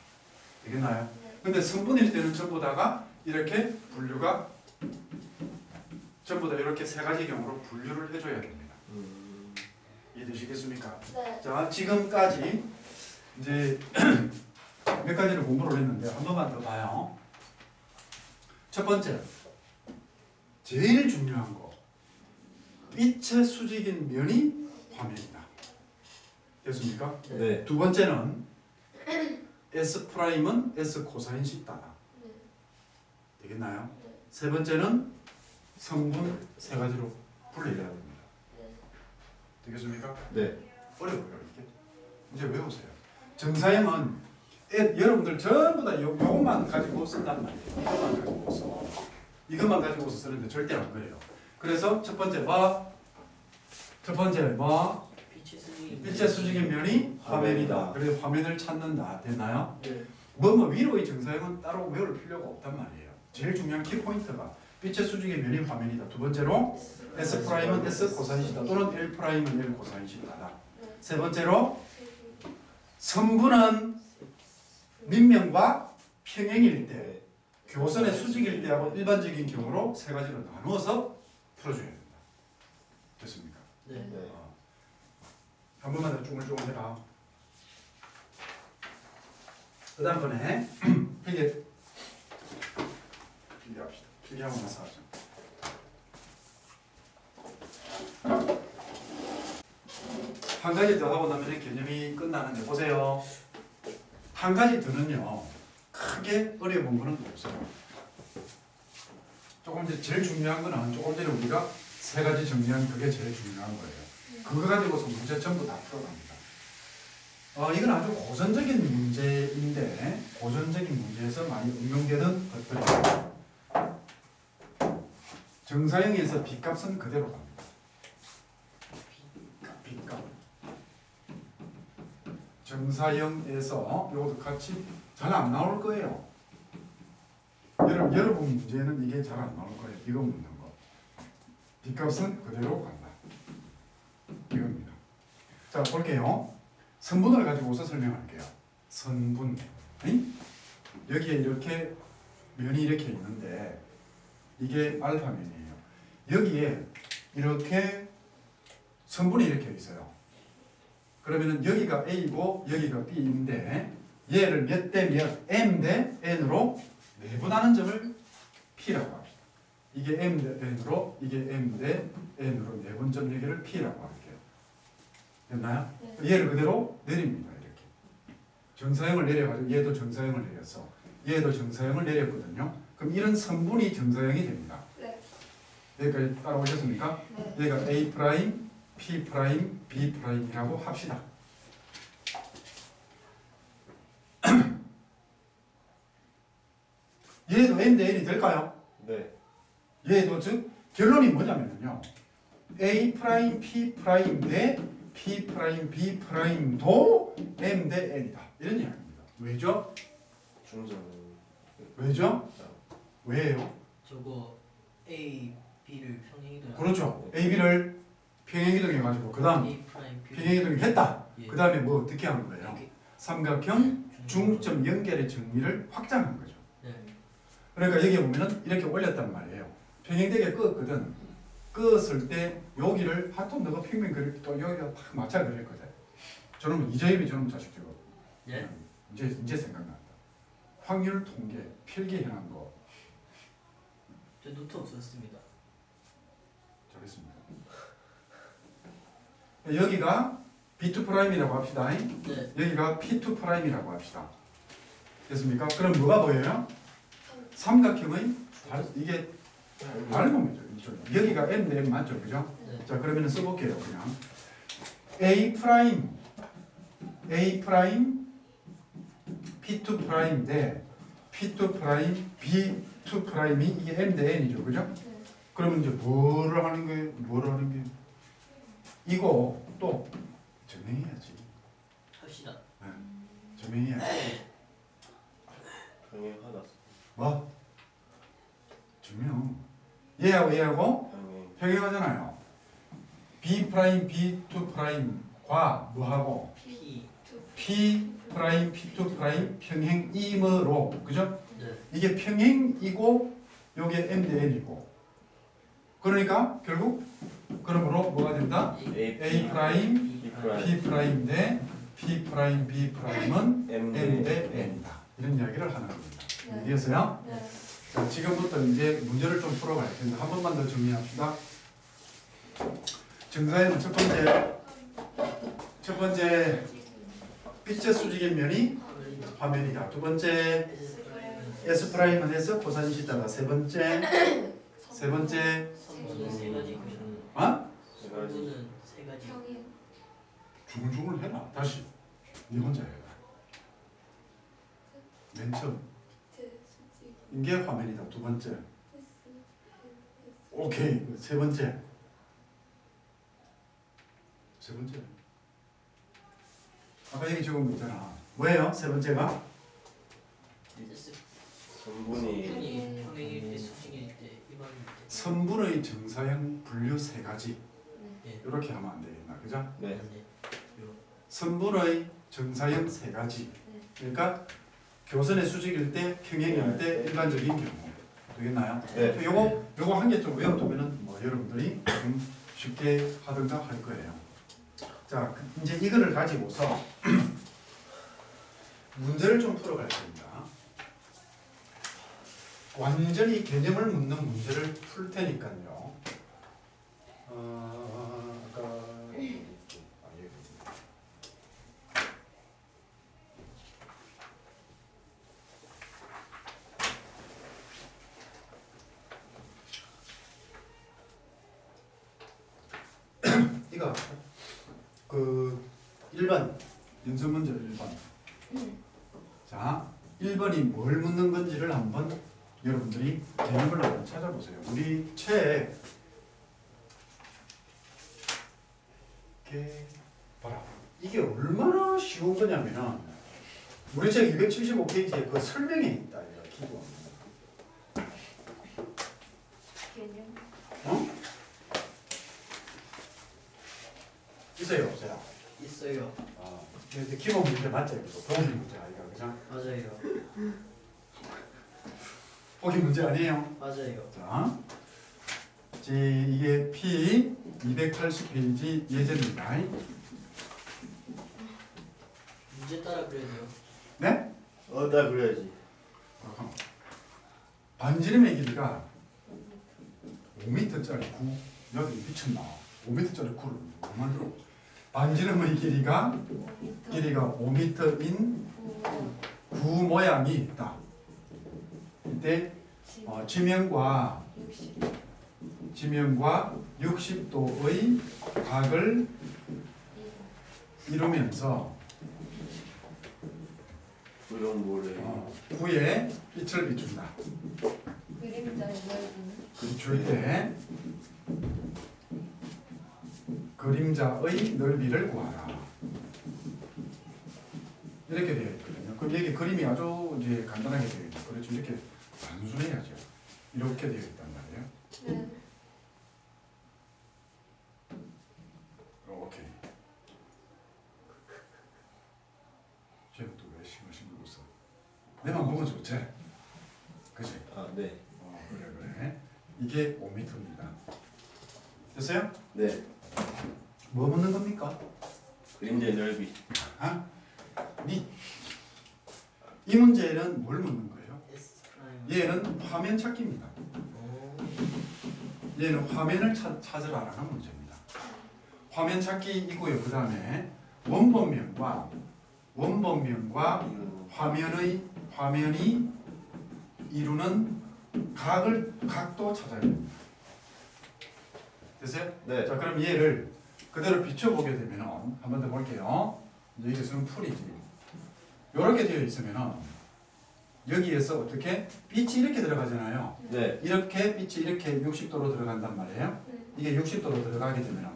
[SPEAKER 1] 되겠나요? 근데 성분일 때는 전부 다가 이렇게 분류가 전부 다 이렇게 세 가지 경우로 분류를 해줘야 됩니다. 이해되시겠습니까?
[SPEAKER 4] 네.
[SPEAKER 1] 자, 지금까지 이제 몇 가지를 공부를 했는데 한 번만 더 봐요. 첫 번째, 제일 중요한 거, 빛의 수직인 면이 화면이다. 됐습니까?
[SPEAKER 2] 네.
[SPEAKER 1] 두 번째는 S 프라임은 S 코사인 시타다. 되겠나요? 세 번째는 성분 세 가지로 분리해야 됩니다. 되겠습니까?
[SPEAKER 2] 네.
[SPEAKER 1] 어려워요 이게. 이제 외우세요. 정사형은 여러분들 전부 다 요것만 가지고 쓴단 말이에요. 이것만 가지고서 쓰는데 절대 안 그래요. 그래서 첫 번째 빛의 수직인 면이 화면이다. 그래서 화면을 찾는다. 됐나요?
[SPEAKER 3] 네.
[SPEAKER 1] 뭐 위로의 정사형은 따로 외울 필요가 없단 말이에요. 제일 중요한 키포인트가 빛의 수직의 면이 화면이다. 두 번째로 S 프라임은 S 코사인 시타 또는 L 프라임은 L 코사인 시타다. 세 번째로 성분은 밑면과 평행일 때, 교선의 수직일 때하고 일반적인 경우로 세 가지로 나누어서 풀어줘야 됩니다. 됐습니까?
[SPEAKER 3] 네.
[SPEAKER 2] 네.
[SPEAKER 1] 한 번만 더 쭈글쭈글 해라. 그 다음번에 필기합시다. 필기하고 나서 하죠. 한 가지 더 하고 나면 개념이 끝나는데 보세요. 한 가지 더는요. 크게 어려운 거는 없어요. 조금 이제 제일 중요한 거는 조금 전에 우리가 세 가지 정리한 그게 제일 중요한 거예요. 그거 가지고서 문제 전부 다 풀어갑니다. 이건 아주 고전적인 문제인데 고전적인 문제에서 많이 응용되는 것들이에요. 정사형에서 B값은 그대로 갑니다. B값. 정사형에서 이것도 같이 잘 안 나올 거예요. 여러분 문제는 이게 잘 안 나올 거예요. 이거 묻는 거. B값은 그대로 간다. 이겁니다. 자, 볼게요. 선분을 가지고서 설명할게요. 선분. 여기에 이렇게 면이 이렇게 있는데 이게 알파 면이에요. 여기에 이렇게 선분이 이렇게 있어요. 그러면은 여기가 A고 여기가 B인데 얘를 몇 대 몇 M 대 N으로 내분하는 점을 P라고 합시다. 이게 M 대 N으로 이게 M 대 N으로 내분점 얘기를 P라고 할게요. 됐나요?
[SPEAKER 4] 네.
[SPEAKER 1] 얘를 그대로 내립니다. 이렇게 정사형을 내려가지고 얘도 정사형을 내렸어. 얘도 정사형을 내렸거든요. 그럼 이런 선분이 정사형이 됩니다.
[SPEAKER 4] 네.
[SPEAKER 1] 여기까지 따라오셨습니까?
[SPEAKER 4] 네.
[SPEAKER 1] 얘가 A 프라임, P 프라임, B 프라임이라고 합시다. 얘도 M 대 N이 될까요?
[SPEAKER 2] 네.
[SPEAKER 1] 얘도 즉 결론이 뭐냐면요. A 프라임, P 프라임 대 P 프라임, B 프라임도 M 대 N이다. 이런 이야기입니다. 왜죠?
[SPEAKER 2] 중점.
[SPEAKER 1] 왜죠? 왜요?
[SPEAKER 3] 저거 A, B를 평행이동.
[SPEAKER 1] 그렇죠. A, B를 평행이동해가지고 그 다음
[SPEAKER 3] A 프라임 B.
[SPEAKER 1] 평행이동했다.
[SPEAKER 3] 예.
[SPEAKER 1] 그 다음에 뭐 어떻게 하는 거예요?
[SPEAKER 3] 이렇게
[SPEAKER 1] 삼각형 중점 연결의 정리를 확장한 거죠.
[SPEAKER 3] 네.
[SPEAKER 1] 그러니까 여기 보면은 이렇게 올렸단 말이에요. 평행되게 끄었거든. 끄었을 때 여기를 하여튼 너가 평면 그릴 또 여기가 딱 맞춰 그릴 거죠. 저는 이저입이 저는 자식 저거.
[SPEAKER 3] 예?
[SPEAKER 1] 이제 생각난다. 확률 통계 필기해놓은 거
[SPEAKER 3] 저 노트 없었습니다.
[SPEAKER 1] 잘했습니다. 여기가 B2 프라임이라고 합시다.
[SPEAKER 3] 네.
[SPEAKER 1] 여기가 P2 프라임이라고 합시다. 됐습니까? 그럼 뭐가 보여요? 삼각형의 이게 닮음이죠. 이쪽. 여기가 M 대 M 맞죠, 그죠?
[SPEAKER 3] 네.
[SPEAKER 1] 자, 그러면 써볼게요, 그냥. A 프라임, A 프라임, P2 프라임 대 P2 프라임, B2 프라임이 이게 M 대 N이죠, 그죠?
[SPEAKER 4] 네.
[SPEAKER 1] 그러면 이제 뭐를 하는 거예요? 뭐를 하는 게? 이거 또 증명해야지.
[SPEAKER 3] 합시다.
[SPEAKER 1] 증명해야지.
[SPEAKER 2] 평행하다.
[SPEAKER 1] 뭐? 증명. 얘하고 얘하고
[SPEAKER 2] 평행.
[SPEAKER 1] 평행하잖아요. B 프라임, B2 프라임과 뭐하고
[SPEAKER 3] P.
[SPEAKER 1] P 프라임, P2 프라임 평행이므로, 그죠?
[SPEAKER 3] 네.
[SPEAKER 1] 이게 평행이고 요게 M 대 N이고. 그러니까 결국 그러므로 뭐가 된다? A 프라임,
[SPEAKER 2] B 프라임.
[SPEAKER 1] P 프라임 대 P 프라임, B 프라임은
[SPEAKER 2] M
[SPEAKER 1] M
[SPEAKER 2] 대
[SPEAKER 1] 대 N이다. 이런 이야기를 하는 겁니다.
[SPEAKER 4] 네.
[SPEAKER 1] 이해했어요?
[SPEAKER 4] 네.
[SPEAKER 1] 자, 지금부터 이제 문제를 좀 풀어갈 텐데 한 번만 더 정리합시다. 정사에는 첫 번째 빛의 수직의 면이 화면이다. 두 번째 S 프라임은 S 코사인 시타다. 세 번째
[SPEAKER 3] 선수는 세 가지 구성.
[SPEAKER 1] 어?
[SPEAKER 2] 세 가지.
[SPEAKER 3] 선수는 세 가지.
[SPEAKER 4] 평행.
[SPEAKER 1] 중중을 해라. 다시 네 혼자 해라. 맨 처음
[SPEAKER 4] 수직.
[SPEAKER 1] 이게 화면이다. 두 번째
[SPEAKER 4] S.
[SPEAKER 1] 오케이. 세 번째 아까 여기 적은 거 있잖아. 뭐예요? 세 번째가
[SPEAKER 3] S
[SPEAKER 2] 성분이
[SPEAKER 3] 평행일 때 수직일 때 일반일 때.
[SPEAKER 1] 선분의 정사형 분류 세 가지.
[SPEAKER 3] 네.
[SPEAKER 1] 이렇게 하면 안 되겠나, 그죠?
[SPEAKER 2] 네.
[SPEAKER 3] 네.
[SPEAKER 1] 선분의 정사형 세 가지. 그러니까 교선의 수직일 때, 평행일 때, 일반적인 경우. 되겠나요?
[SPEAKER 2] 네.
[SPEAKER 1] 요거 한 개 좀 외워두면은 뭐 여러분들이 좀 쉽게 하든가 할 거예요. 자, 이제 이거를 가지고서 문제를 좀 풀어갈 겁니다. 완전히 개념을 묻는 문제를 풀 테니까요. 아까 이거 그 1번 연습 문제 1번. 자, 1번이 뭘 묻는 건지를 한번 여러분들이 개념을 한번 찾아보세요. 우리 책 이게 봐라. 이게 얼마나 쉬운 거냐면은 우리 책 275페이지에 그 설명에 있다. 이거 기본.
[SPEAKER 4] 개념.
[SPEAKER 1] 어? 있어요, 없어요?
[SPEAKER 3] 있어요.
[SPEAKER 1] 아, 근데 기본 문제 맞죠? 이거 보기 문제 아니가 그죠?
[SPEAKER 3] 맞아요.
[SPEAKER 1] 보기 문제 아니에요?
[SPEAKER 3] 맞아요.
[SPEAKER 1] 자, 이게 P 280페이지 예제입니다.
[SPEAKER 3] 주제 따라 그려야 돼요.
[SPEAKER 1] 네?
[SPEAKER 2] 나 그래야지.
[SPEAKER 1] 반지름의 길이가 5m짜리 9 여기 미쳤나? 5m짜리 9를 못 만들어. 반지름의 길이가 5m인 구 모양이 있다. 이때 지면과 60도의 각을 이루면서
[SPEAKER 2] 이런 뭐래.
[SPEAKER 1] 구에 빛을 비춘다.
[SPEAKER 4] 그림자의 넓이는
[SPEAKER 1] 비출 때 그림자의 넓이를 구하라. 이렇게 되어 있거든요. 그럼 여기 그림이 아주 이제 간단하게 되어 있죠. 그렇죠. 이렇게 단순해야죠. 이렇게 되어 있단 말이에요.
[SPEAKER 4] 네.
[SPEAKER 1] 오케이. 쟤는 또왜 싱글싱글 웃어? 내만 보면 좋지. 그치?
[SPEAKER 2] 네.
[SPEAKER 1] 그래. 이게 5m입니다. 됐어요?
[SPEAKER 2] 네.
[SPEAKER 1] 뭐 묻는 겁니까?
[SPEAKER 2] 그림자의 넓이.
[SPEAKER 1] 이 문제는 뭘 묻는 거예요?
[SPEAKER 3] S 프라임.
[SPEAKER 1] 얘는 화면 찾기입니다. 얘는 화면을 찾으라라는 문제입니다. 화면 찾기이고요. 그 다음에 원본면과 화면이 이루는 각도 찾아야 됩니다. 됐어요?
[SPEAKER 2] 네.
[SPEAKER 1] 자, 그럼 얘를 그대로 비춰보게 되면 한 번 더 볼게요. 이제 여기서는 풀이지. 이렇게 되어 있으면 여기에서 어떻게 빛이 이렇게 들어가잖아요.
[SPEAKER 2] 네.
[SPEAKER 1] 이렇게 빛이 이렇게 60도로 들어간단 말이에요.
[SPEAKER 4] 네.
[SPEAKER 1] 이게 60도로 들어가게 되면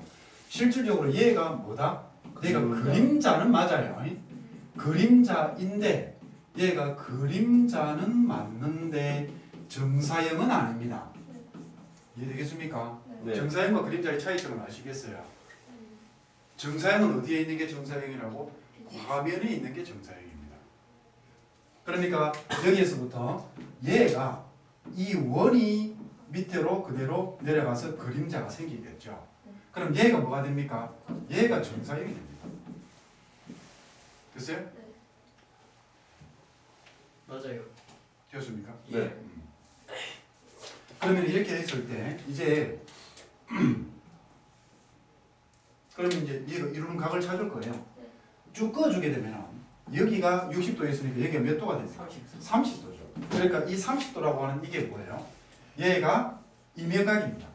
[SPEAKER 1] 실질적으로 얘가 뭐다? 얘가
[SPEAKER 2] 그림자.
[SPEAKER 1] 그림자는 맞아요. 그림자인데 얘가 그림자는 맞는데 정사형은 아닙니다. 이해되겠습니까?
[SPEAKER 2] 네.
[SPEAKER 1] 정사형과 그림자의 차이점을 아시겠어요? 정사형은 어디에 있는 게 정사형이라고? 화면에 있는 게 정사형입니다. 그러니까 여기에서부터 얘가 이 원이 밑으로 그대로 내려가서 그림자가 생기겠죠. 그럼 얘가 뭐가 됩니까? 얘가 정사형이 됩니다. 됐어요?
[SPEAKER 3] 맞아요.
[SPEAKER 1] 되었습니까?
[SPEAKER 2] 네.
[SPEAKER 1] 그러면 이렇게 했을 때 이제 그러면 이제 얘가 이루는 각을 찾을 거예요. 쭉 꺼주게 되면 여기가 60도에 있으니까 여기가 몇 도가 됩니까? 30도죠. 그러니까 이 30도라고 하는 이게 뭐예요? 얘가 이면각입니다.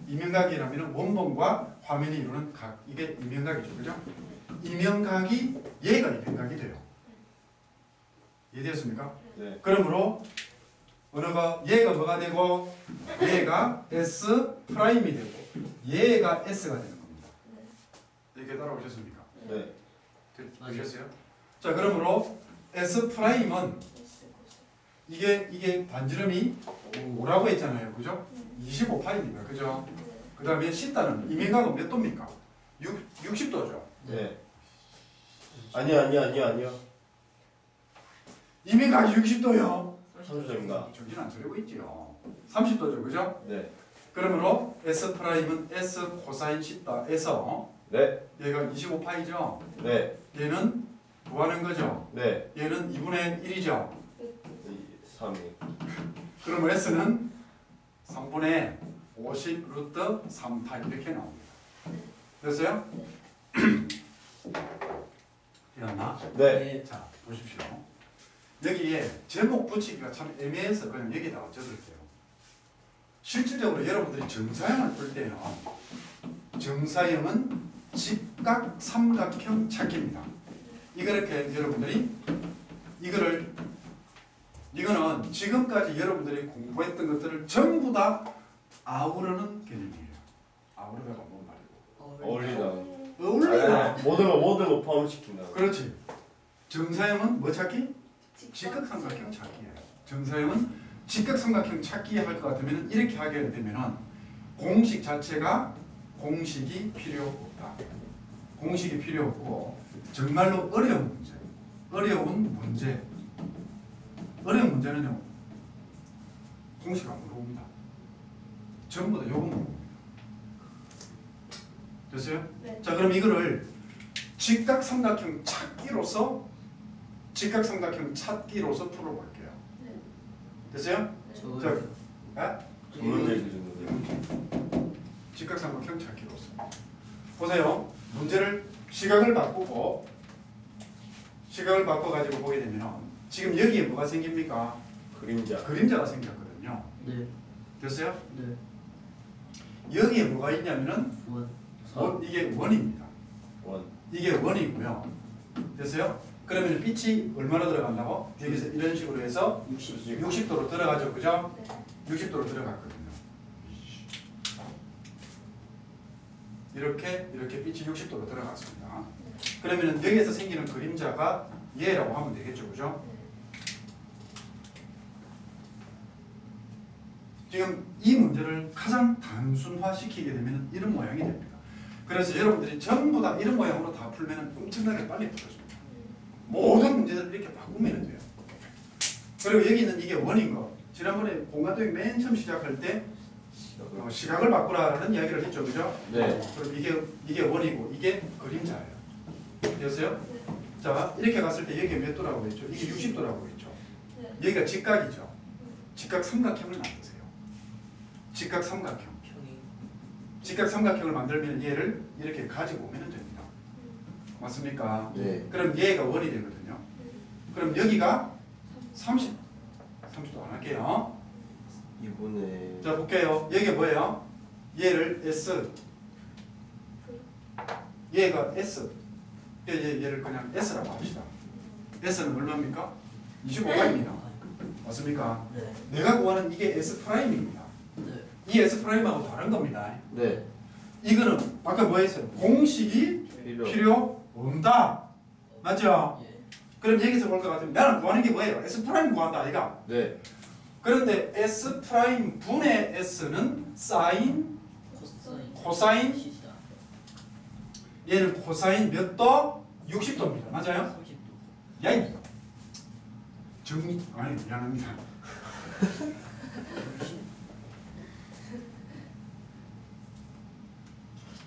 [SPEAKER 1] 이면각이라면 원본과 화면이 이루는 각, 이게 이면각이죠. 그죠? 이면각이 얘가 이면각이 돼요. 이해되었습니까?
[SPEAKER 2] 네.
[SPEAKER 1] 그러므로 어느가 얘가 뭐가 되고 얘가 S 프라임이 되고 얘가 S가 되는 겁니다. 이렇게 따라오셨습니까?
[SPEAKER 2] 네.
[SPEAKER 1] 되셨어요? 자, 그러므로 S 프라임은 이게 반지름이 5라고 했잖아요. 그죠? 25파입니다. 그죠? 그 다음에 시타는 이면각은 몇 도입니까? 60도죠.
[SPEAKER 2] 네. 아니요.
[SPEAKER 1] 이면각이 60도요.
[SPEAKER 2] 30도입니다.
[SPEAKER 1] 저기는 안 저러고 있지요. 30도죠. 그죠?
[SPEAKER 2] 네.
[SPEAKER 1] 그러므로 S 프라임은 S 코사인 시타에서
[SPEAKER 2] 네.
[SPEAKER 1] 얘가 25파이죠.
[SPEAKER 2] 네.
[SPEAKER 1] 얘는 뭐 하는 거죠?
[SPEAKER 2] 네.
[SPEAKER 1] 얘는 2분의 1이죠.
[SPEAKER 2] 3이.
[SPEAKER 1] 그러면 S는 3분의 50 루트 3파 이렇게 나옵니다. 됐어요? 되었나?
[SPEAKER 2] 네.
[SPEAKER 1] 자, 보십시오. 여기에 제목 붙이기가 참 애매해서 그냥 여기다가 적을게요. 실질적으로 여러분들이 정사형을 풀 때는 정사형은 직각 삼각형 찾기입니다. 이렇게 여러분들이 이거는 지금까지 여러분들이 공부했던 것들을 전부 다 아우르는 개념이에요. 아우르다가 뭔 말이고?
[SPEAKER 2] 어울리다.
[SPEAKER 1] 어울리다.
[SPEAKER 2] 모든 거 포함시킨다.
[SPEAKER 1] 그렇지. 정사형은 뭐 찾기? 직각삼각형 찾기예요. 정사형은 직각삼각형 찾기 할 것 같으면 이렇게 하게 되면은 공식 자체가 공식이 필요 없다. 공식이 필요 없고 정말로 어려운 문제는요 공식 안 물어봅니다. 전부 다 요것만 봅니다. 됐어요?
[SPEAKER 4] 네.
[SPEAKER 1] 자, 그럼 이거를 직각삼각형 찾기로서 풀어볼게요.
[SPEAKER 4] 네.
[SPEAKER 1] 됐어요?
[SPEAKER 3] 저거
[SPEAKER 1] 자, 아?
[SPEAKER 2] 문제 기준으로.
[SPEAKER 1] 직각삼각형 찾기로서. 보세요. 문제를 시각을 바꾸고 시각을 바꿔가지고 보게 되면 지금 여기에 뭐가 생깁니까?
[SPEAKER 2] 그림자.
[SPEAKER 1] 그림자가 생겼거든요.
[SPEAKER 3] 네.
[SPEAKER 1] 됐어요?
[SPEAKER 3] 네.
[SPEAKER 1] 여기에 뭐가 있냐면은
[SPEAKER 3] 원.
[SPEAKER 1] 이게 원입니다.
[SPEAKER 2] 원.
[SPEAKER 1] 이게 원이고요. 됐어요? 그러면 빛이 얼마나 들어간다고? 여기서 이런 식으로 해서 60도로 들어가죠. 그죠?
[SPEAKER 4] 네.
[SPEAKER 1] 60도로 들어갔거든요. 이렇게 빛이 60도로 들어갔습니다. 그러면 여기에서 생기는 그림자가 얘라고 하면 되겠죠. 그죠? 지금 이 문제를 가장 단순화시키게 되면 이런 모양이 됩니다. 그래서 여러분들이 전부 다 이런 모양으로 다 풀면 엄청나게 빨리 풀어집니다. 모든 문제들을 이렇게 바꾸면 돼요. 그리고 여기는 이게 원인 거. 지난번에 공간도형 맨 처음 시작할 때 시각을 바꾸라는 이야기를 했죠. 그죠?
[SPEAKER 2] 네.
[SPEAKER 1] 그럼 이게 원이고 이게 그림자예요. 됐어요? 자, 이렇게 갔을 때 여기가 몇 도라고 했죠? 이게 60도라고 했죠.
[SPEAKER 4] 네.
[SPEAKER 1] 여기가 직각이죠. 직각 삼각형을 만드세요. 직각 삼각형.
[SPEAKER 3] 평이.
[SPEAKER 1] 직각 삼각형을 만들면 얘를 이렇게 가지고 오면 됩니다. 맞습니까?
[SPEAKER 2] 네.
[SPEAKER 1] 그럼 얘가 원이 되거든요. 그럼 여기가 30도 안 할게요.
[SPEAKER 2] 이번에
[SPEAKER 1] 자, 볼게요. 여기가 뭐예요? 얘를 S. 얘가 S. 얘를 그냥 S라고 합시다. S는 얼마입니까? 25입니다. 맞습니까?
[SPEAKER 3] 네.
[SPEAKER 1] 내가 구하는 이게 S'입니다.
[SPEAKER 3] 네.
[SPEAKER 1] 이 S'하고 다른 겁니다.
[SPEAKER 2] 네.
[SPEAKER 1] 이거는 아까 뭐 했어요? 공식이 필요 없다. 맞죠?
[SPEAKER 3] 예.
[SPEAKER 1] 그럼 여기서 볼 것 같으면 나는 구하는 게 뭐예요? S 프라임 구한다 아이가.
[SPEAKER 2] 네.
[SPEAKER 1] 그런데 S 프라임 분의 S는 사인, 코사인.
[SPEAKER 3] 시시다.
[SPEAKER 1] 얘는 코사인 몇 도? 60도입니다. 맞아요?
[SPEAKER 3] 30도.
[SPEAKER 1] 야이. 아니 미안합니다.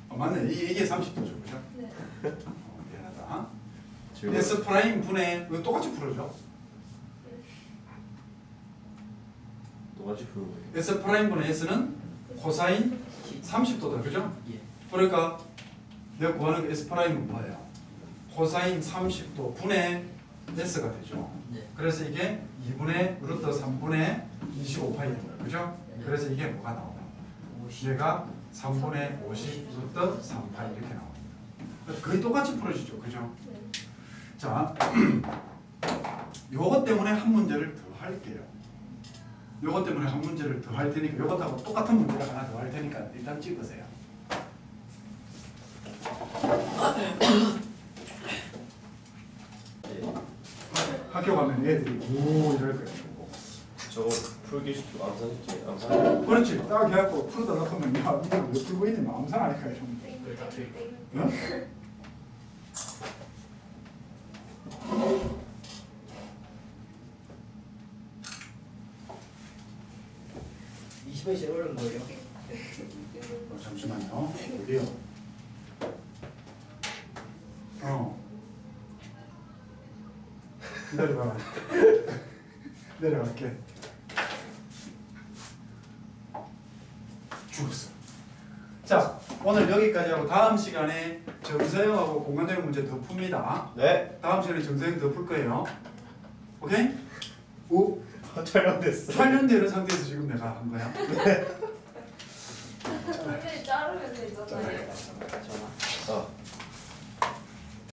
[SPEAKER 1] 맞네. 이게 30도죠, 그죠?
[SPEAKER 4] 네.
[SPEAKER 1] 미안하다.
[SPEAKER 2] 지금
[SPEAKER 1] S 프라임 분의 이거 똑같이 풀어줘.
[SPEAKER 2] 똑같이 푸는 거예요.
[SPEAKER 1] S 프라임 분의 S는 코사인 30도다, 그죠?
[SPEAKER 3] 예.
[SPEAKER 1] 그러니까 내가 구하는 S 프라임은 뭐예요? 코사인 30도 분의 S가 되죠.
[SPEAKER 3] 네.
[SPEAKER 1] 그래서 이게 2분의 루트 3분의 25파이입니다, 그죠? 그래서 이게 뭐가 나오나?
[SPEAKER 3] 50.
[SPEAKER 1] 얘가 3분의 50 루트 3파이 이렇게 나옵니다. 거의 똑같이 풀어지죠, 그죠?
[SPEAKER 4] 네.
[SPEAKER 1] 자, 요것 때문에 한 문제를 더 할게요. 요것 때문에 한 문제를 더 할 테니까 요것하고 똑같은 문제를 하나 더 할 테니까 일단 찍으세요. 학교 가면 애들이 오 이럴 거예요.
[SPEAKER 2] 저거 풀기 쉽고 암산.
[SPEAKER 1] 그렇지. 딱 해갖고 풀어달라고 하면 야 이거 왜 풀고 있니? 암산 아닐까 좀.
[SPEAKER 4] 땡땡땡.
[SPEAKER 1] 어?
[SPEAKER 3] 제일 어려운 거예요.
[SPEAKER 1] 잠시만요. 여기요. 기다려봐. 내려갈게. 죽었어. 자, 오늘 여기까지 하고 다음 시간에 정서형하고 공간적인 문제 더 풉니다.
[SPEAKER 2] 네.
[SPEAKER 1] 다음 시간에 정서형 더 풀 거예요. 오케이? 오,
[SPEAKER 2] 촬영됐어.
[SPEAKER 1] 촬영되는 상태에서 지금 내가 한 거야.
[SPEAKER 4] 문제 자르면 되잖아요.
[SPEAKER 2] 아.